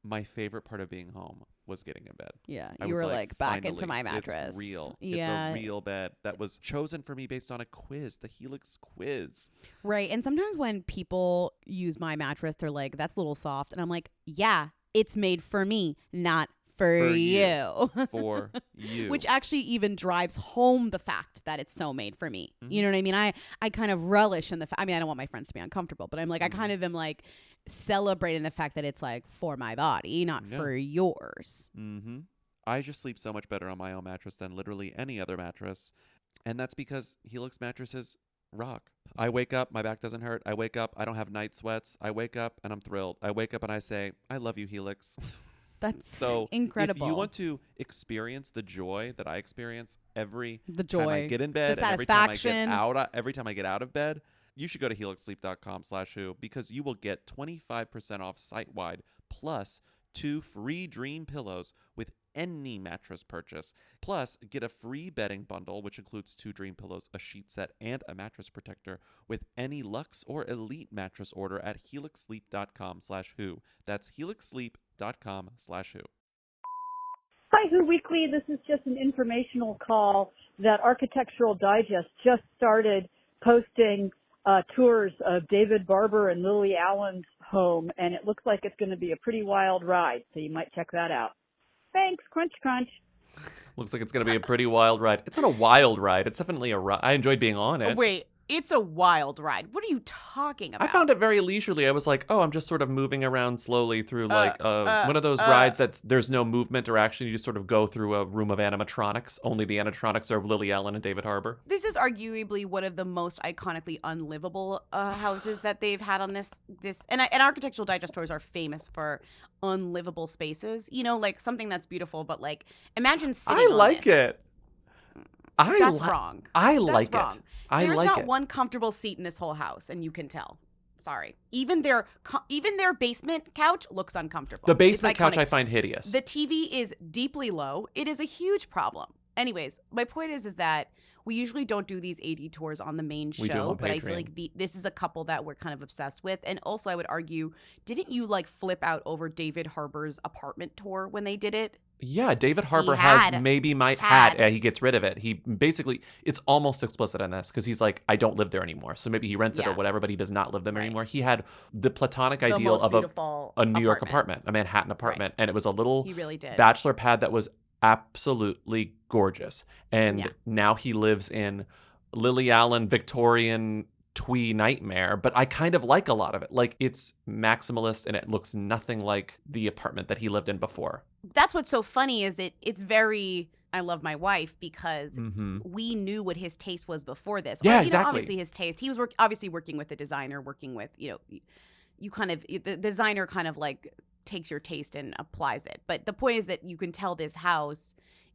my favorite part of being home was getting in bed. Yeah, I you was were like back finally, into my mattress. It's real. Yeah. It's a real bed that was chosen for me based on a quiz, the Helix quiz. Right. And sometimes when people use my mattress, they're like, that's a little soft. And I'm like, yeah, it's made for me, not for you. For you. Which actually even drives home the fact that it's so made for me. Mm-hmm. You know what I mean? I kind of relish in the fact. I mean, I don't want my friends to be uncomfortable, but I'm like, I kind of am like celebrating the fact that it's like for my body, not for yours. Mm-hmm. I just sleep so much better on my own mattress than literally any other mattress. And that's because Helix mattresses rock. I wake up, my back doesn't hurt. I wake up, I don't have night sweats. I wake up and I'm thrilled. I wake up and I say, I love you, Helix. That's so incredible. If you want to experience the joy that I experience every time I get in bed, the and satisfaction, every time I get out of bed, you should go to helixsleep.com/who because you will get 25% off site-wide plus 2 free dream pillows with any mattress purchase. Plus, get a free bedding bundle, which includes 2 dream pillows, a sheet set, and a mattress protector with any Luxe or Elite mattress order at helixsleep.com/who. That's helixsleep.com/who. Hi, Who Weekly. This is just an informational call that Architectural Digest just started posting tours of David Barber and Lily Allen's home, and it looks like it's going to be a pretty wild ride, so you might check that out. Thanks. Crunch, crunch. Looks like it's going to be a pretty wild ride. It's not a wild ride. It's definitely a ride. I enjoyed being on it. Wait, it's a wild ride. What are you talking about? I found it very leisurely. I was like, oh, I'm just sort of moving around slowly through like one of those rides that there's no movement or action. You just sort of go through a room of animatronics. Only the animatronics are Lily Allen and David Harbour. This is arguably one of the most iconically unlivable houses that they've had on this. And Architectural Digest tours are famous for unlivable spaces. You know, like something that's beautiful, but like imagine sitting on like it. That's wrong. I like wrong. it. I There's like not it. one comfortable seat in this whole house, and you can tell. Sorry. Even their basement couch looks uncomfortable. The basement It's couch iconic. I find hideous. The TV is deeply low. It is a huge problem. Anyways, my point is that we usually don't do these AD tours on the main We do show, on but I feel Patreon. like this is a couple that we're kind of obsessed with. And also, I would argue, didn't you like flip out over David Harbour's apartment tour when they did it? Yeah, David He Harbour had- he gets rid of it. He basically, it's almost explicit in this because he's like, I don't live there anymore. So maybe he rents it or Yeah. whatever, but he does not live there anymore. He had the platonic The ideal most of beautiful a New York apartment. apartment, a Manhattan apartment. And it was a little He really did. bachelor pad that was absolutely gorgeous. And Yeah. now he lives in Lily Allen Victorian twee nightmare, but I kind of like a lot of it. Like, it's maximalist and it looks nothing like the apartment that he lived in before. That's what's so funny is it's very I love my wife because Mhm. we knew what his taste was before this. Yeah, Or, exactly. Obviously his taste. He was obviously working with the designer, working with, you kind of the designer kind of like takes your taste and applies it. But the point is that you can tell this house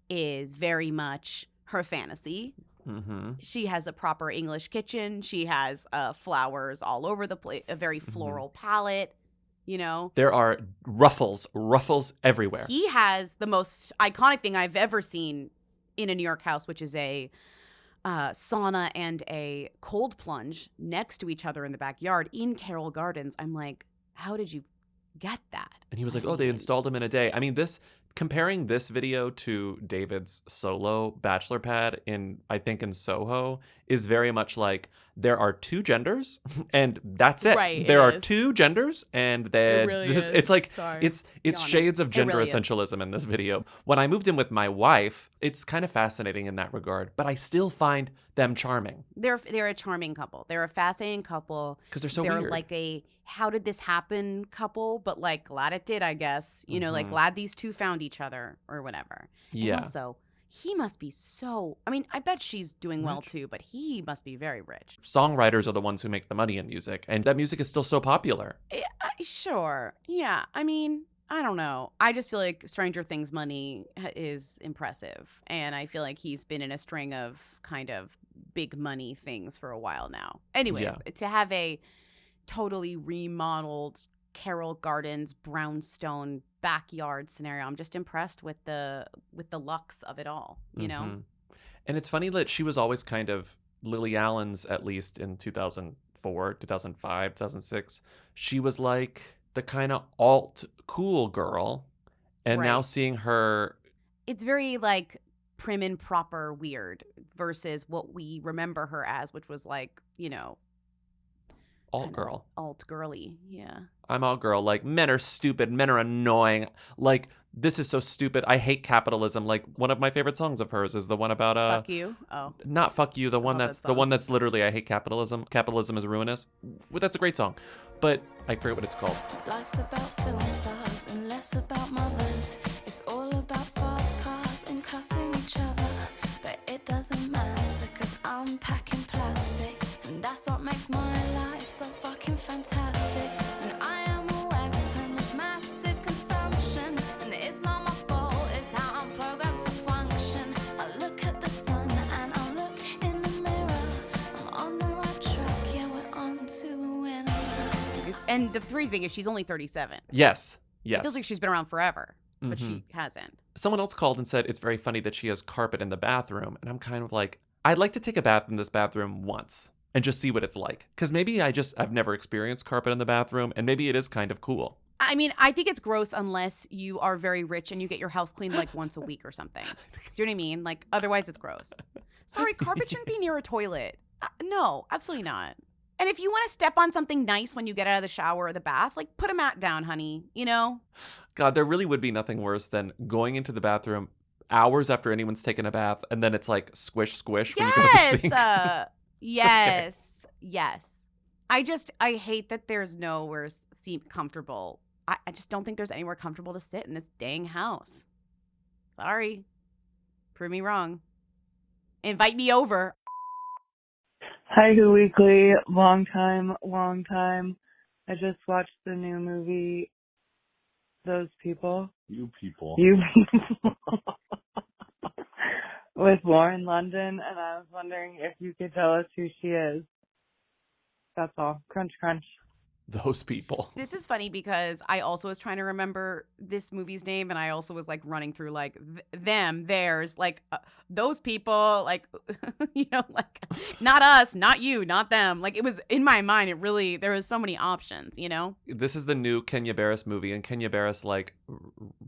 is very much her fantasy. Mm-hmm. She has a proper English kitchen. She has flowers all over the place, a very floral palette, There are ruffles everywhere. He has the most iconic thing I've ever seen in a New York house, which is a sauna and a cold plunge next to each other in the backyard in Carroll Gardens. I'm like, how did you get that? And he was like, oh, they installed him in a day. I mean, comparing this video to David's solo bachelor pad in Soho is very much like there are two genders and that's it. Right, there it are is. two genders and It really is. it's like Sorry. it's Yawn. shades of It gender really is. essentialism in this video. When I moved in with my wife, it's kind of fascinating in that regard, but I still find them charming. They're a charming couple. They're a fascinating couple. 'Cause they're so They're weird. like a how did this happen couple, but like glad it did, I guess. Like Mhm. glad these two found each other or whatever. Yeah. And also, he must be so. I mean, I bet she's doing well Rich. too, but he must be very rich. Songwriters are the ones who make the money in music, and that music is still so popular. Sure. Yeah. I mean, I don't know. I just feel like Stranger Things money is impressive. And I feel like he's been in a string of kind of big money things for a while now. Anyways, Yeah. to have a totally remodeled Carroll Gardens brownstone backyard scenario, I'm just impressed with the lux of it all, Mhm. And it's funny that she was always kind of Lily Allen's, at least in 2004, 2005, 2006. She was like the kind of alt cool girl. And now Right. seeing her, It's very like prim and proper weird versus what we remember her as, which was like, alt kind of girl. alt girly. Yeah. I'm alt girl. Like, men are stupid. Men are annoying. Like, this is so stupid. I hate capitalism. Like, one of my favorite songs of hers is the one about Fuck you. Oh. not fuck you, the one love that's that the song. one that's literally I hate capitalism. Capitalism is ruinous. Well, that's a great song. But I forget what it's called. Life's about film stars and less about mothers. It's all about fast cars and cussing each other. But it doesn't matter cause I'm packing plastic. And that's what makes my life so fucking fantastic. And I am a weapon of massive consumption. And it's not my fault, it's how I'm programmed to function. I look at the sun and I look in the mirror. I'm on the right track, yeah, we're on to a winner. And the crazy thing is she's only 37. Yes. It Yes. feels like she's been around forever, but Mhm. she hasn't. Someone else called and said it's very funny that she has carpet in the bathroom. And I'm kind of like, I'd like to take a bath in this bathroom once and just see what it's like. Because maybe I've never experienced carpet in the bathroom, and maybe it is kind of cool. I mean, I think it's gross unless you are very rich and you get your house cleaned like once a week or something. Do you know what I mean? Like, otherwise it's gross. Sorry, carpet shouldn't be near a toilet. No, absolutely not. And if you want to step on something nice when you get out of the shower or the bath, like put a mat down, honey, God, there really would be nothing worse than going into the bathroom hours after anyone's taken a bath, and then it's like squish, squish when you go to the sink. Yes. Yes. I hate that there's nowhere seem comfortable. I just don't think there's anywhere comfortable to sit in this dang house. Sorry. Prove me wrong. Invite me over. Hi, Who Weekly. Long time. I just watched the new movie, Those People. You people. You People. With Lauren London, and I was wondering if you could tell us who she is. That's all. Crunch, crunch. Those people. This is funny because I also was trying to remember this movie's name, and I also was like running through like them, theirs, like those people, like like not us, not you, not them. Like it was in my mind. It really there was so many options. This is the new Kenya Barris movie, and Kenya Barris, like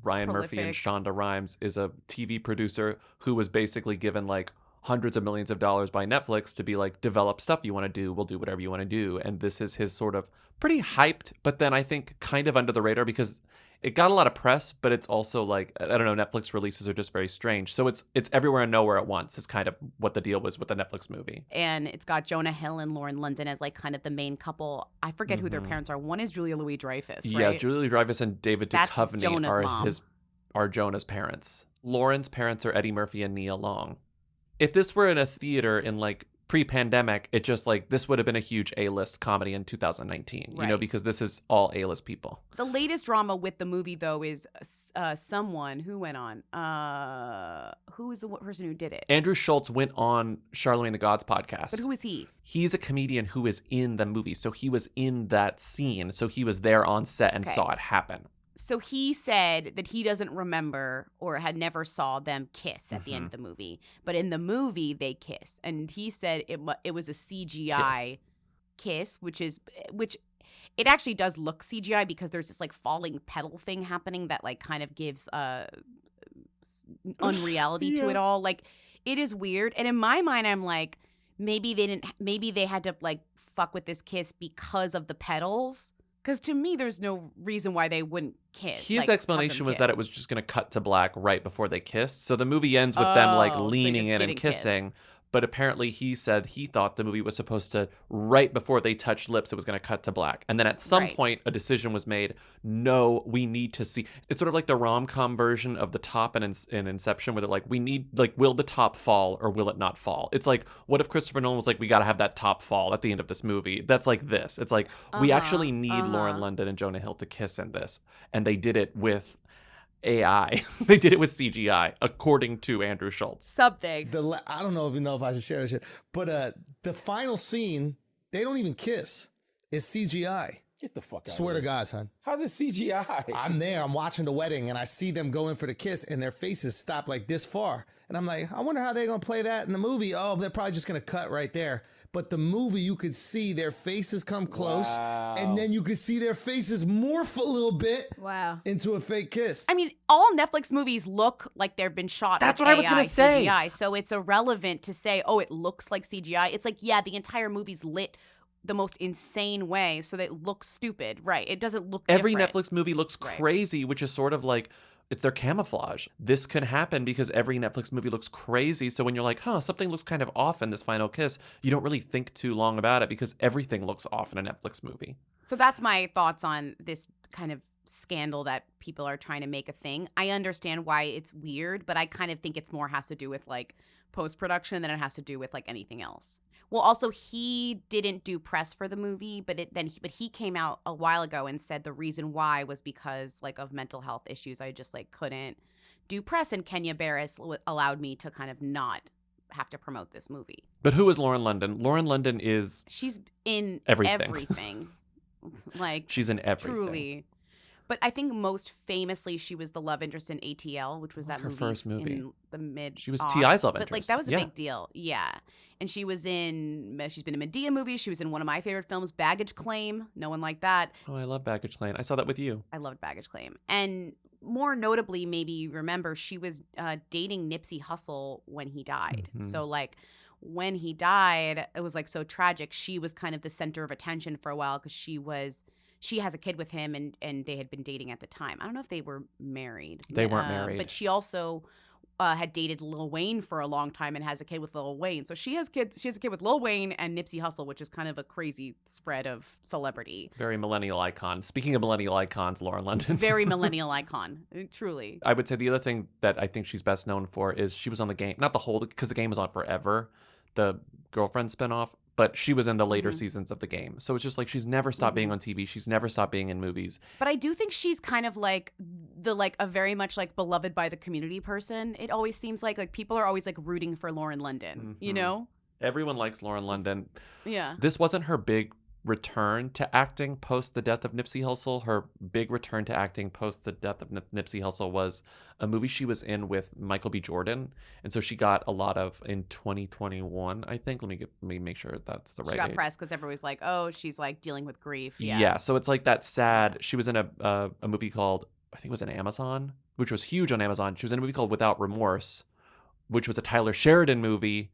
Ryan Murphy and Prolific. Shonda Rhimes, is a TV producer who was basically given like hundreds of millions of dollars by Netflix to be like, develop stuff you want to do. We'll do whatever you want to do. And this is his sort of pretty hyped, but then I think kind of under the radar because it got a lot of press, but it's also like, I don't know, Netflix releases are just very strange. So it's everywhere and nowhere at once is kind of what the deal was with the Netflix movie. And it's got Jonah Hill and Lauren London as like kind of the main couple. I forget who their parents are. One is Julia Louis-Dreyfus, right? Yeah, Julia Louis-Dreyfus and David That's Duchovny Jonah's mom. are Jonah's parents. Lauren's parents are Eddie Murphy and Nia Long. If this were in a theater in like pre-pandemic, it just like this would have been a huge A-list comedy in 2019, Right. because this is all A-list people. The latest drama with the movie, though, is someone who went on. Who was the person who did it? Andrew Schultz went on Charlemagne the God's podcast. But who is he? He's a comedian who is in the movie. So he was in that scene. So he was there on set and Okay. saw it happen. So he said that he doesn't remember or had never saw them kiss at the end of the movie. But in the movie, they kiss. And he said it was a CGI kiss, which it actually does look CGI because there's this like falling petal thing happening that like kind of gives unreality to it all. Like it is weird. And in my mind, I'm like, maybe they had to like fuck with this kiss because of the petals. Because to me, there's no reason why they wouldn't kiss. His like, explanation was that it kiss. was just going to cut to black right before they kissed. So the movie ends with them like Oh, so they leaning just in and didn't kiss. kissing. But apparently he said he thought the movie was supposed to, right before they touched lips, it was going to cut to black. And then at some Right. point, a decision was made, no, we need to see. It's sort of like the rom-com version of The Top in Inception, where they're like, we need, like, will the top fall or will it not fall? It's like, what if Christopher Nolan was like, we got to have that top fall at the end of this movie? That's like this. It's like, we actually need Lauren London and Jonah Hill to kiss in this. And they did it with AI. They did it with CGI, according to Andrew Schultz. Something. I don't know if I should share this shit, but the final scene, they don't even kiss. It's CGI. Get the fuck out Swear of to here. God, son. How's it CGI? I'm there. I'm watching the wedding, and I see them go in for the kiss, and their faces stop like this far. And I'm like, I wonder how they're going to play that in the movie. Oh, they're probably just going to cut right there. But the movie, you could see their faces come close, and then you could see their faces morph a little bit into a fake kiss. I mean, all Netflix movies look like they've been shot That's with what I was AI, gonna say. CGI, so it's irrelevant to say, oh, it looks like CGI. It's like, yeah, the entire movie's lit the most insane way so that it looks stupid. Right. It doesn't look Every different. Netflix movie looks crazy, which is sort of like, it's their camouflage. This can happen because every Netflix movie looks crazy. So when you're like, something looks kind of off in this final kiss, you don't really think too long about it because everything looks off in a Netflix movie. So that's my thoughts on this kind of scandal that people are trying to make a thing. I understand why it's weird, but I kind of think it's more has to do with like post-production than it has to do with like anything else. Well, also he didn't do press for the movie, but he came out a while ago and said the reason why was because like of mental health issues. I just like couldn't do press, and Kenya Barris allowed me to kind of not have to promote this movie. But who is Lauren London? Lauren London is She's in everything. Like she's in everything. Truly. But I think most famously, she was the love interest in ATL, which was that her movie first movie. in the mid. She was T.I.'s love But like interest. that was a Yeah. big deal, yeah. And she's been in Medea movies. She was in one of my favorite films, Baggage Claim. No one liked that. Oh, I love Baggage Claim. I saw that with you. I loved Baggage Claim. And more notably, maybe you remember, she was dating Nipsey Hussle when he died. Mhm. So like when he died, it was like so tragic. She was kind of the center of attention for a while because she has a kid with him and they had been dating at the time. I don't know if they were married. They weren't married. But she also had dated Lil Wayne for a long time and has a kid with Lil Wayne. So she has kids. She has a kid with Lil Wayne and Nipsey Hussle, which is kind of a crazy spread of celebrity. Very millennial icon. Speaking of millennial icons, Lauren London. Very millennial icon, truly. I would say the other thing that I think she's best known for is she was on The Game. Not the whole, because The Game was on forever, the Girlfriend spinoff, but she was in the later seasons of The Game. So it's just like she's never stopped being on TV. She's never stopped being in movies. But I do think she's kind of like a very much like beloved by the community person. It always seems like people are always like rooting for Lauren London, you know? Everyone likes Lauren London. Yeah. This wasn't her big return to acting post the death of Nipsey Hussle. Her big return to acting post the death of Nipsey Hussle was a movie she was in with Michael B. Jordan. And so she got a lot of, in 2021, I think. Let me make sure that's the right She got age. pressed because everybody's like, oh, she's like dealing with grief. Yeah. So it's like that sad, she was in a movie called, I think it was an Amazon, which was huge on Amazon. She was in a movie called Without Remorse, which was a Tyler Sheridan movie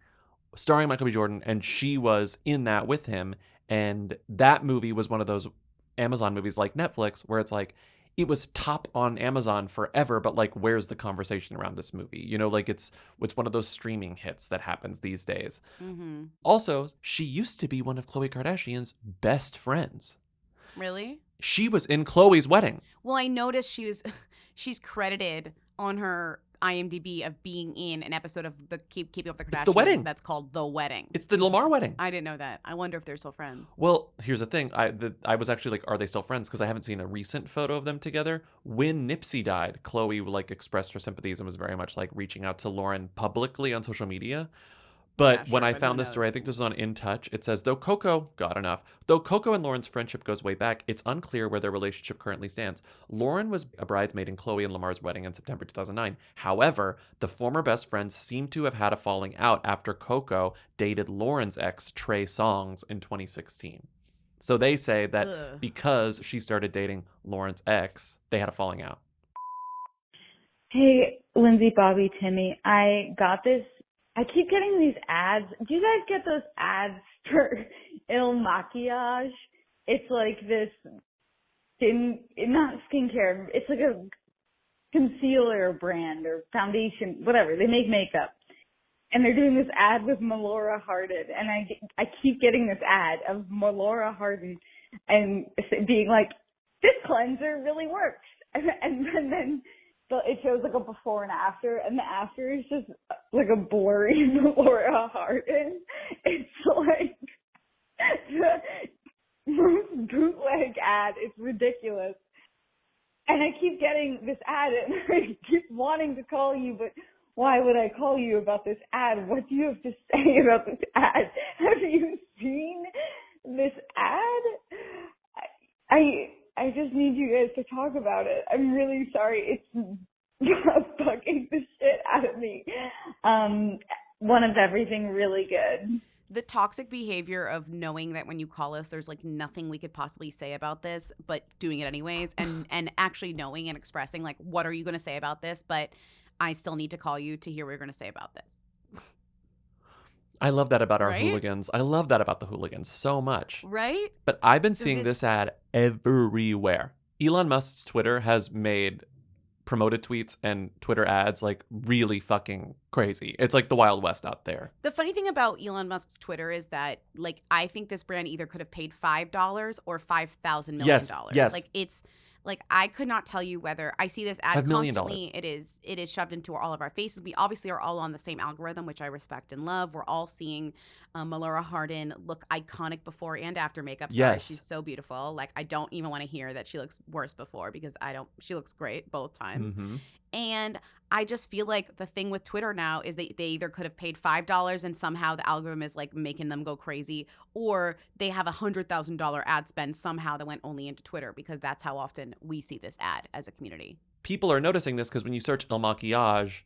starring Michael B. Jordan, and she was in that with him. And that movie was one of those Amazon movies like Netflix where it's like, it was top on Amazon forever, but like, where's the conversation around this movie? You know, like it's one of those streaming hits that happens these days. Mm-hmm. Also, she used to be one of Khloe Kardashian's best friends. Really? She was in Khloe's wedding. Well, I noticed she's credited on her IMDb of being in an episode of the Keeping Up with the Kardashians. It's The Wedding. That's called The Wedding. It's the Lamar wedding. I didn't know that. I wonder if they're still friends. Well, here's the thing. I was actually like, are they still friends? Because I haven't seen a recent photo of them together. When Nipsey died, Khloe like expressed her sympathies and was very much like reaching out to Lauren publicly on social media. But when I found this story, I think this was on In Touch, it says, though Coco and Lauren's friendship goes way back, it's unclear where their relationship currently stands. Lauren was a bridesmaid in Khloe and Lamar's wedding in September 2009. However, the former best friends seem to have had a falling out after Coco dated Lauren's ex, Trey Songz, in 2016. So they say that because she started dating Lauren's ex, they had a falling out. Hey, Lindsay, Bobby, Timmy, I keep getting these ads. Do you guys get those ads for Il Maquillage? It's like this not skincare. It's like a concealer brand or foundation, whatever. They make makeup. And they're doing this ad with Melora Hardin. And I keep getting this ad of Melora Hardin and being like, this cleanser really works. And then it shows like a before and after, and the after is just like a blurry Melora Hardin. It's like the most bootleg ad. It's ridiculous. And I keep getting this ad, and I keep wanting to call you, but why would I call you about this ad? What do you have to say about this ad? Have you seen this ad? I just need you guys to talk about it. I'm really sorry. It's bugging the shit out of me. One of everything really good. The toxic behavior of knowing that when you call us, there's like nothing we could possibly say about this, but doing it anyways, and actually knowing and expressing like, what are you going to say about this? But I still need to call you to hear what you're going to say about this. I love that about our Right? hooligans. I love that about the hooligans so much. Right? But I've been seeing this ad everywhere. Elon Musk's Twitter has made promoted tweets and Twitter ads like really fucking crazy. It's like the Wild West out there. The funny thing about Elon Musk's Twitter is that, like, I think this brand either could have paid $5 or $5,000 million. Yes. Like, it's like, I could not tell you whether I see this ad $5 million. constantly. It is shoved into all of our faces. We obviously are all on the same algorithm, which I respect and love. We're all seeing Melora Hardin look iconic before and after makeup. Sorry, Yes. she's so beautiful. Like, I don't even want to hear that she looks worse before, because she looks great both times. Mm-hmm. And I just feel like the thing with Twitter now is they either could have paid $5 and somehow the algorithm is like making them go crazy, or they have $100,000 ad spend somehow that went only into Twitter, because that's how often we see this ad as a community. People are noticing this because when you search Il Maquillage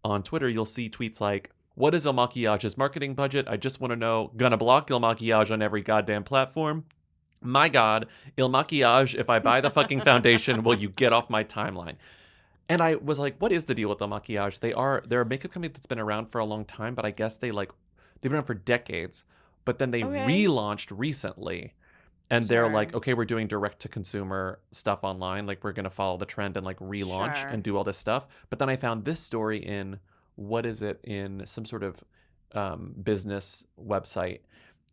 on Twitter, you'll see tweets like, what is Il Maquillage's marketing budget? I just want to know. Gonna block Il Maquillage on every goddamn platform. My God, Il Maquillage, if I buy the fucking foundation, will you get off my timeline? And I was like, what is the deal with Il Maquillage? They're a makeup company that's been around for a long time, but I guess they've been around for decades. But then they relaunched recently. And they're like, okay, we're doing direct-to-consumer stuff online. Like, we're going to follow the trend and, like, relaunch and do all this stuff. But then I found this story in some sort of business website.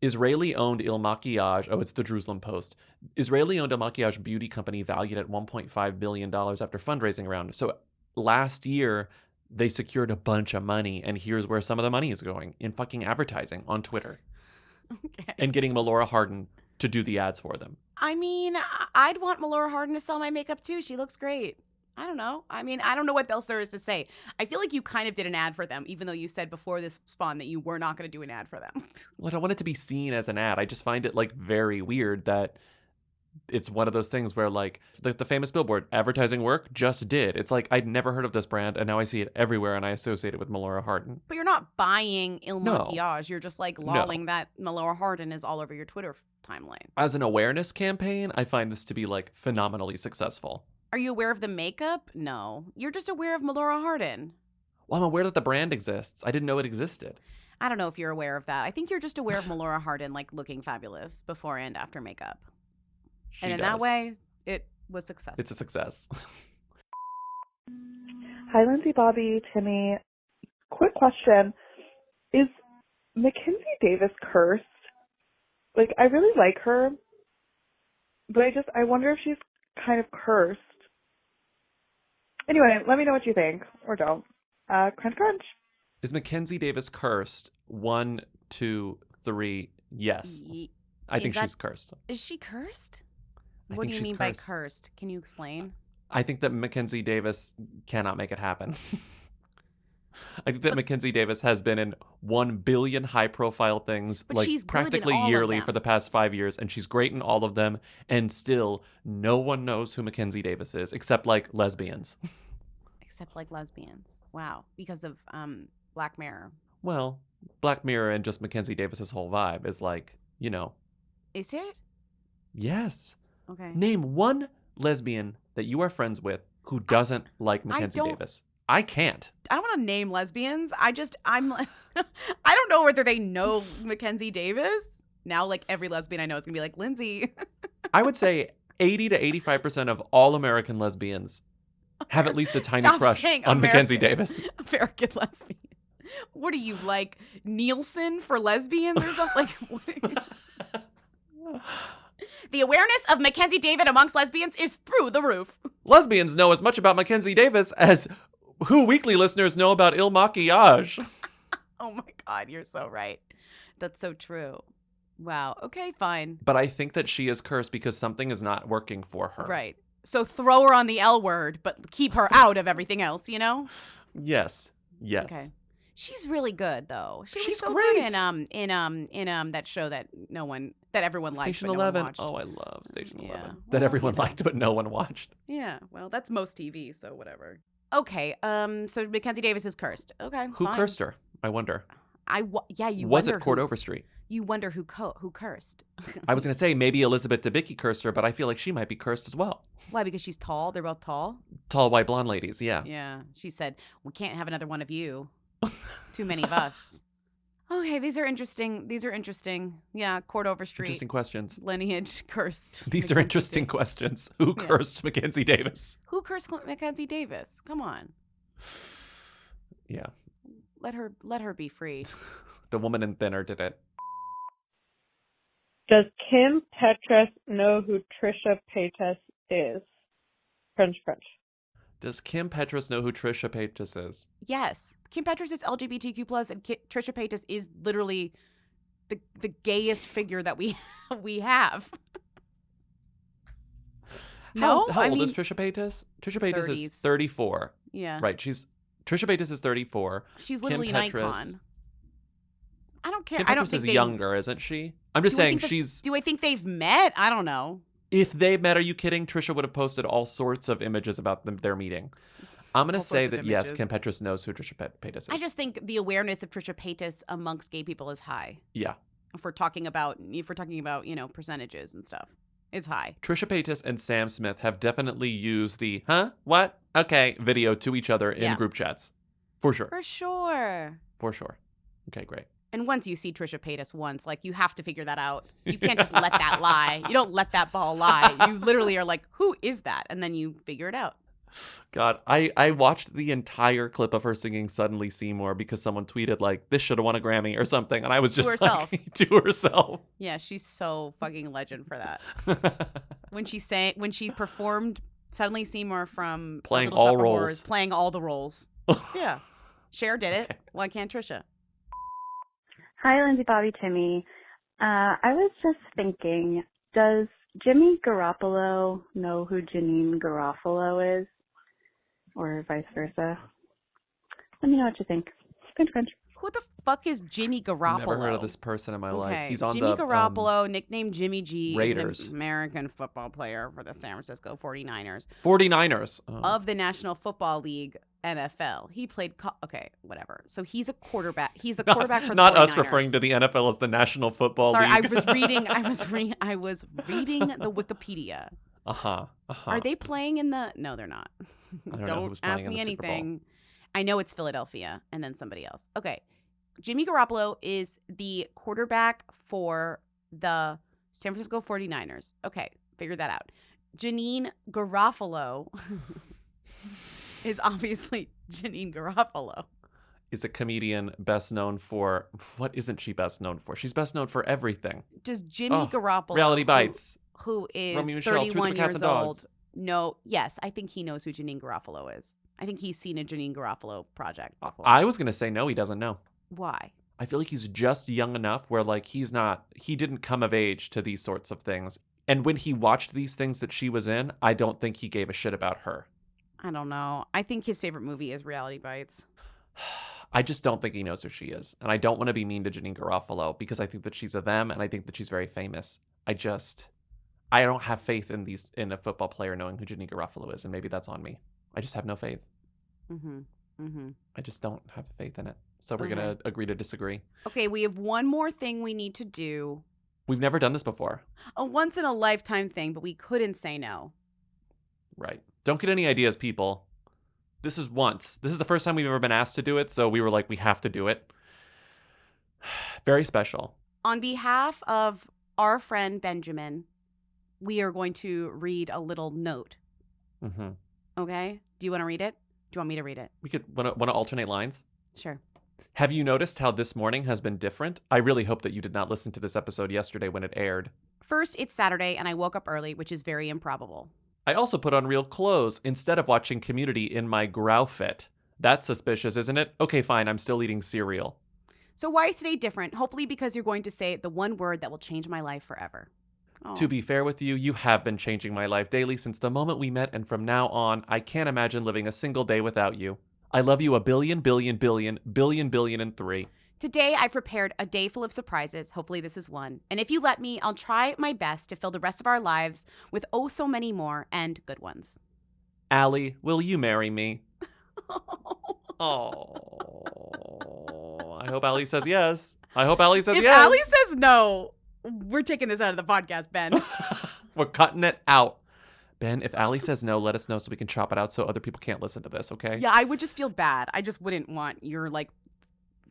Israeli-owned Il Maquillage, it's the Jerusalem Post. Israeli-owned Il Maquillage beauty company valued at $1.5 billion after fundraising round. So last year, they secured a bunch of money, and here's where some of the money is going, in fucking advertising on Twitter. Okay. And getting Melora Hardin to do the ads for them. I mean, I'd want Melora Hardin to sell my makeup too. She looks great. I don't know. I mean, I don't know what else there is to say. I feel like you kind of did an ad for them, even though you said before this spawn that you were not going to do an ad for them. Well, I don't want it to be seen as an ad. I just find it like very weird that it's one of those things where like the famous billboard, advertising work just did. It's like I'd never heard of this brand and now I see it everywhere and I associate it with Melora Hardin. But you're not buying Il No. Maquillage. You're just like lolling that Melora Hardin is all over your Twitter timeline. As an awareness campaign, I find this to be like phenomenally successful. Are you aware of the makeup? No. You're just aware of Melora Hardin. Well, I'm aware that the brand exists. I didn't know it existed. I don't know if you're aware of that. I think you're just aware of Melora Hardin like looking fabulous before and after makeup. And in that way, it was successful. It's a success. Hi, Lindsay, Bobby, Timmy. Quick question. Is Mackenzie Davis cursed? Like, I really like her, but I wonder if she's kind of cursed. Anyway, let me know what you think, or don't. Crunch, crunch. Is Mackenzie Davis cursed? 1, 2, 3, yes. I think she's cursed. Is she cursed? I What think do you she's mean by cursed. cursed? Can you explain? I think that Mackenzie Davis cannot make it happen. I think that Mackenzie Davis has been in 1 billion high-profile things, But like she's good in practically all of yearly them. for the past 5 years, and she's great in all of them. And still, no one knows who Mackenzie Davis is, except like lesbians. Except like lesbians. Wow. Because of Black Mirror. Well, Black Mirror and just Mackenzie Davis's whole vibe is like, you know, Is it? yes. Okay. Name one lesbian that you are friends with who doesn't like Mackenzie don't- Davis. I can't. I don't want to name lesbians. I'm like, I don't know whether they know Mackenzie Davis. Now, like every lesbian I know is going to be like, Lindsay. I would say 80 to 85% of all American lesbians have at least a tiny Stop crush saying on Mackenzie American- Davis. American lesbian. What are you, like Nielsen for lesbians or something? Like, what are you- The awareness of Mackenzie David amongst lesbians is through the roof. Lesbians know as much about Mackenzie Davis as Who Weekly listeners know about Il Maquillage. Oh my God, you're so right. That's so true. Wow. Okay, fine. But I think that she is cursed because something is not working for her. Right. So throw her on the L word, but keep her out of everything else, you know? Yes. Yes. Okay. She's really good though. She's She's so great. good in that show that everyone liked Station but 11. no one watched. Oh, I love Station 11. Yeah. That everyone liked but no one watched. Yeah. Well, that's most TV, so whatever. Okay. So Mackenzie Davis is cursed. Okay. Who fine. cursed her? I wonder. You Was wonder it Court who- Overstreet? You wonder who cursed. I was going to say maybe Elizabeth Debicki cursed her, but I feel like she might be cursed as well. Why? Because she's tall. They're both tall. Tall, white, blonde ladies, yeah. Yeah. She said, "We can't have another one of you. Too many of us." Okay, these are interesting. Yeah, Court Overstreet. Interesting questions. Lineage cursed. These are interesting questions. Who Yeah. cursed Mackenzie Davis? Who cursed Mackenzie Davis? Come on. Yeah. Let her be free. The woman in thinner did it. Does Kim Petras know who Trisha Paytas is? Crunch, crunch. Does Kim Petras know who Trisha Paytas is? Yes. Kim Petras is LGBTQ+, and Trisha Paytas is literally the gayest figure that we have. No? How I old mean, is Trisha Paytas? Trisha Paytas 30s. is 34. Yeah. Right. Trisha Paytas is 34. She's Kim literally an Petras- icon. I don't care. Kim I don't Petras think is younger, isn't she? I'm just Do I saying think that- she's... Do I think they've met? I don't know. If they met, are you kidding? Trisha would have posted all sorts of images about their meeting. I'm going to All say sorts of that, yes, images. Kim Petras knows who Trisha Paytas is. I just think the awareness of Trisha Paytas amongst gay people is high. Yeah. If we're talking about percentages and stuff, it's high. Trisha Paytas and Sam Smith have definitely used the "huh? What? Okay" video to each other in Yeah. group chats. For sure. For sure. For sure. Okay, great. And once you see Trisha Paytas once, like, you have to figure that out. You can't just let that lie. You don't let that ball lie. You literally are like, who is that? And then you figure it out. God, I watched the entire clip of her singing Suddenly Seymour because someone tweeted, like, this should have won a Grammy or something. And I was To just herself. like, to herself. Yeah, she's so fucking legend for that. When she performed Suddenly Seymour from Playing Little all Shop of roles. Horrors, playing all the roles. Yeah. Cher did it. Why can't Trisha? Hi, Lindsay, Bobby, Timmy. I was just thinking, does Jimmy Garoppolo know who Janine Garofalo is? or vice versa. Let me know what you think. Good Crunch. Who the fuck is Jimmy Garoppolo? Never heard of this person in my life. He's on Jimmy the Garoppolo, nicknamed Jimmy G, Raiders. is an American football player for the San Francisco 49ers. 49ers. Oh. Of the National Football League, NFL. He played, okay, whatever. So he's a quarterback. He's the quarterback for the 49ers. Not us referring to the NFL as the National Football Sorry, League. I was reading the Wikipedia. Are they playing in the? No, they're not. I don't know who's playing ask in me the Super Bowl. anything. I know it's Philadelphia and then somebody else. Okay. Jimmy Garoppolo is the quarterback for the San Francisco 49ers. Okay, figure that out. Janine Garofalo is obviously Janine Garoppolo. Is a comedian best known for, what isn't she best known for? She's best known for everything. Does Jimmy Garoppolo, Reality Bites. who is Romeo and Michelle, 31 Truth of Cats years and old, Dogs. yes, I think he knows who Janine Garoppolo is. I think he's seen a Janine Garoppolo project before. I was going to say no, he doesn't know. Why? I feel like he's just young enough where like he didn't come of age to these sorts of things. And when he watched these things that she was in, I don't think he gave a shit about her. I don't know. I think his favorite movie is Reality Bites. I just don't think he knows who she is. And I don't want to be mean to Janine Garofalo because I think that she's a them and I think that she's very famous. I don't have faith in a football player knowing who Janine Garofalo is, and maybe that's on me. I just have no faith. I just don't have faith in it. So we're going to agree to disagree. Okay, we have one more thing we need to do. We've never done this before. A once-in-a-lifetime thing, but we couldn't say no. Right. Don't get any ideas, people. This is once. This is the first time we've ever been asked to do it, so we were like, we have to do it. Very special. On behalf of our friend Benjamin, we are going to read a little note. Okay? Do you want to read it? Do you want me to read it? We could want to alternate lines? Sure. Have you noticed how this morning has been different? I really hope that you did not listen to this episode yesterday when it aired. First, it's Saturday and I woke up early, which is very improbable. I also put on real clothes instead of watching Community in my Growfit. That's suspicious, isn't it? Okay, fine, I'm still eating cereal. So why is today different? Hopefully because you're going to say the one word that will change my life forever. Oh. To be fair with you, you have been changing my life daily since the moment we met, and from now on, I can't imagine living a single day without you. I love you a billion, billion, billion, billion, billion, and 3. Today, I've prepared a day full of surprises. Hopefully this is one. And if you let me, I'll try my best to fill the rest of our lives with oh so many more and good ones. Allie, will you marry me? I hope Allie says yes. I hope Allie says if yes. If Allie says no, we're taking this out of the podcast, Ben. We're cutting it out. Ben, if Allie says no, let us know so we can chop it out so other people can't listen to this, okay? Yeah, I would just feel bad. I just wouldn't want your,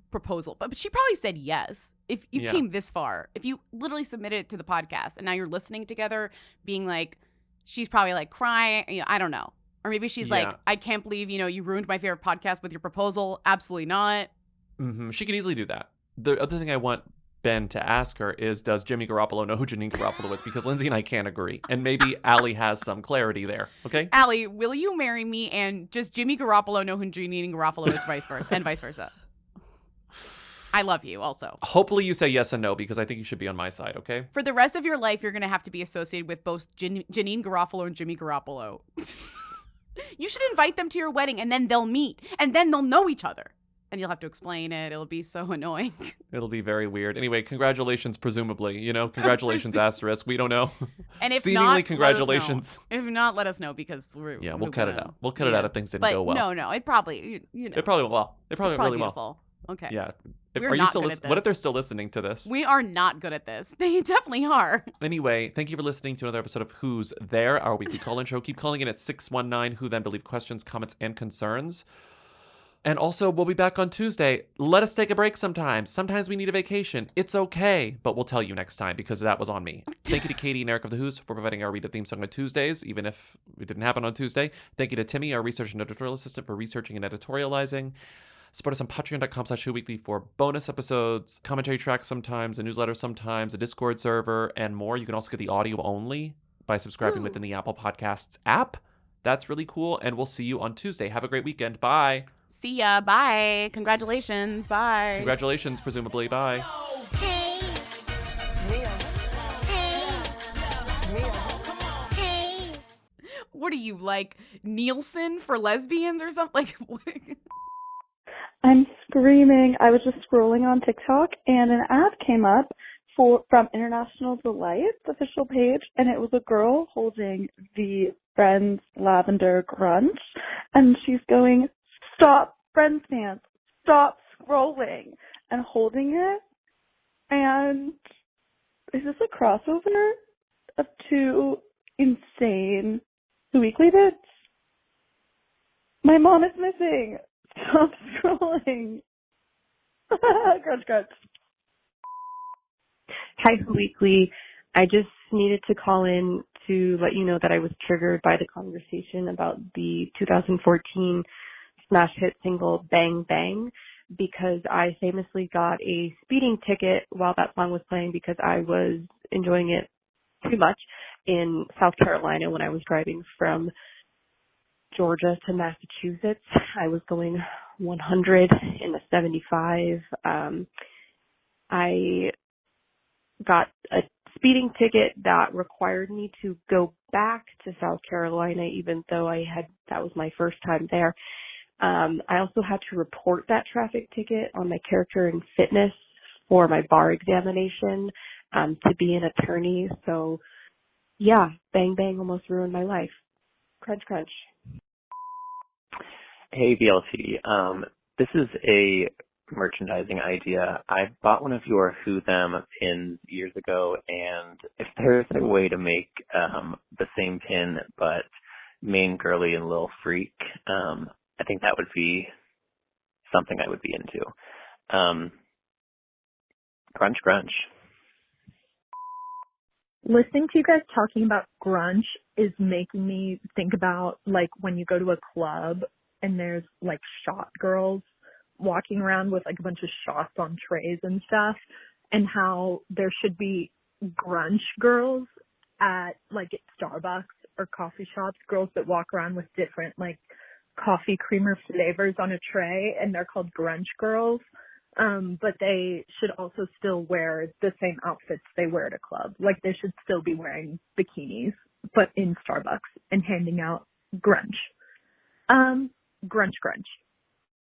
proposal. But she probably said yes. If you came this far, if you literally submitted it to the podcast and now you're listening together being like, she's probably crying, I don't know. Or maybe she's like, I can't believe, you ruined my favorite podcast with your proposal. Absolutely not. She can easily do that. The other thing I want Ben to ask her is, does Jimmy Garoppolo know who Janine Garoppolo is? Because Lindsay and I can't agree. And maybe Allie has some clarity there. Okay? Allie, will you marry me? And does Jimmy Garoppolo know who Janine Garoppolo is, vice versa, and vice versa? I love you also. Hopefully you say yes and no, because I think you should be on my side, okay? For the rest of your life, you're going to have to be associated with both Janine Garoppolo and Jimmy Garoppolo. You should invite them to your wedding, and then they'll meet, and then they'll know each other. And you'll have to explain it. It'll be so annoying. It'll be very weird. Anyway, congratulations, presumably. Congratulations, asterisk. We don't know. And if seemingly not, congratulations. If not, let us know because we'll cut it out. We'll cut it out if things didn't go well. No, it probably It probably will. It probably really beautiful. Well. Okay. Yeah. We're not good at this. What if they're still listening to this? We are not good at this. They definitely are. Anyway, thank you for listening to another episode of Who's There, our weekly call-in show. Keep calling in at 619 Who Then Believe questions, comments, and concerns. And also, we'll be back on Tuesday. Let us take a break sometimes. Sometimes we need a vacation. It's okay, but we'll tell you next time because that was on me. Thank you to Katie and Eric of The Who's for providing our Read a Theme song on Tuesdays, even if it didn't happen on Tuesday. Thank you to Timmy, our research and editorial assistant, for researching and editorializing. Support us on patreon.com/whoweekly for bonus episodes, commentary tracks sometimes, a newsletter sometimes, a Discord server, and more. You can also get the audio only by subscribing within the Apple Podcasts app. That's really cool, and we'll see you on Tuesday. Have a great weekend. Bye. See ya. Bye. Congratulations. Bye. Congratulations, presumably. Bye. Hey. Hey. Hey. We're What are you, like Nielsen for lesbians or something? Like, what? I'm screaming. I was just scrolling on TikTok and an ad came up from International Delight, the official page, and it was a girl holding the Friends Lavender Grunch, and she's going, "Stop, Friends fans, stop scrolling," and holding it. And is this a crossover of two insane Weekly bits? My mom is missing. Stop scrolling. Grunch, grunch. Hi, Weekly. I just needed to call in to let you know that I was triggered by the conversation about the 2014 smash hit single Bang Bang because I famously got a speeding ticket while that song was playing because I was enjoying it too much in South Carolina when I was driving from Georgia to Massachusetts. I was going 100 in a 75. I got a speeding ticket that required me to go back to South Carolina, even though that was my first time there. I also had to report that traffic ticket on my character and fitness for my bar examination, to be an attorney. So yeah, Bang Bang almost ruined my life. Crunch, crunch. Hey, VLT. This is a merchandising idea. I bought one of your Who Them pins years ago, and if there's a way to make the same pin but main girly and Lil Freak, I think that would be something I would be into. Crunch, crunch. Listening to you guys talking about grunge is making me think about like when you go to a club and there's like shot girls walking around with like a bunch of shots on trays and stuff, and how there should be grunge girls at like at Starbucks or coffee shops, girls that walk around with different like coffee creamer flavors on a tray, and they're called grunge girls. But they should also still wear the same outfits they wear at a club. Like they should still be wearing bikinis, but in Starbucks and handing out grunge. Grunch, grunch.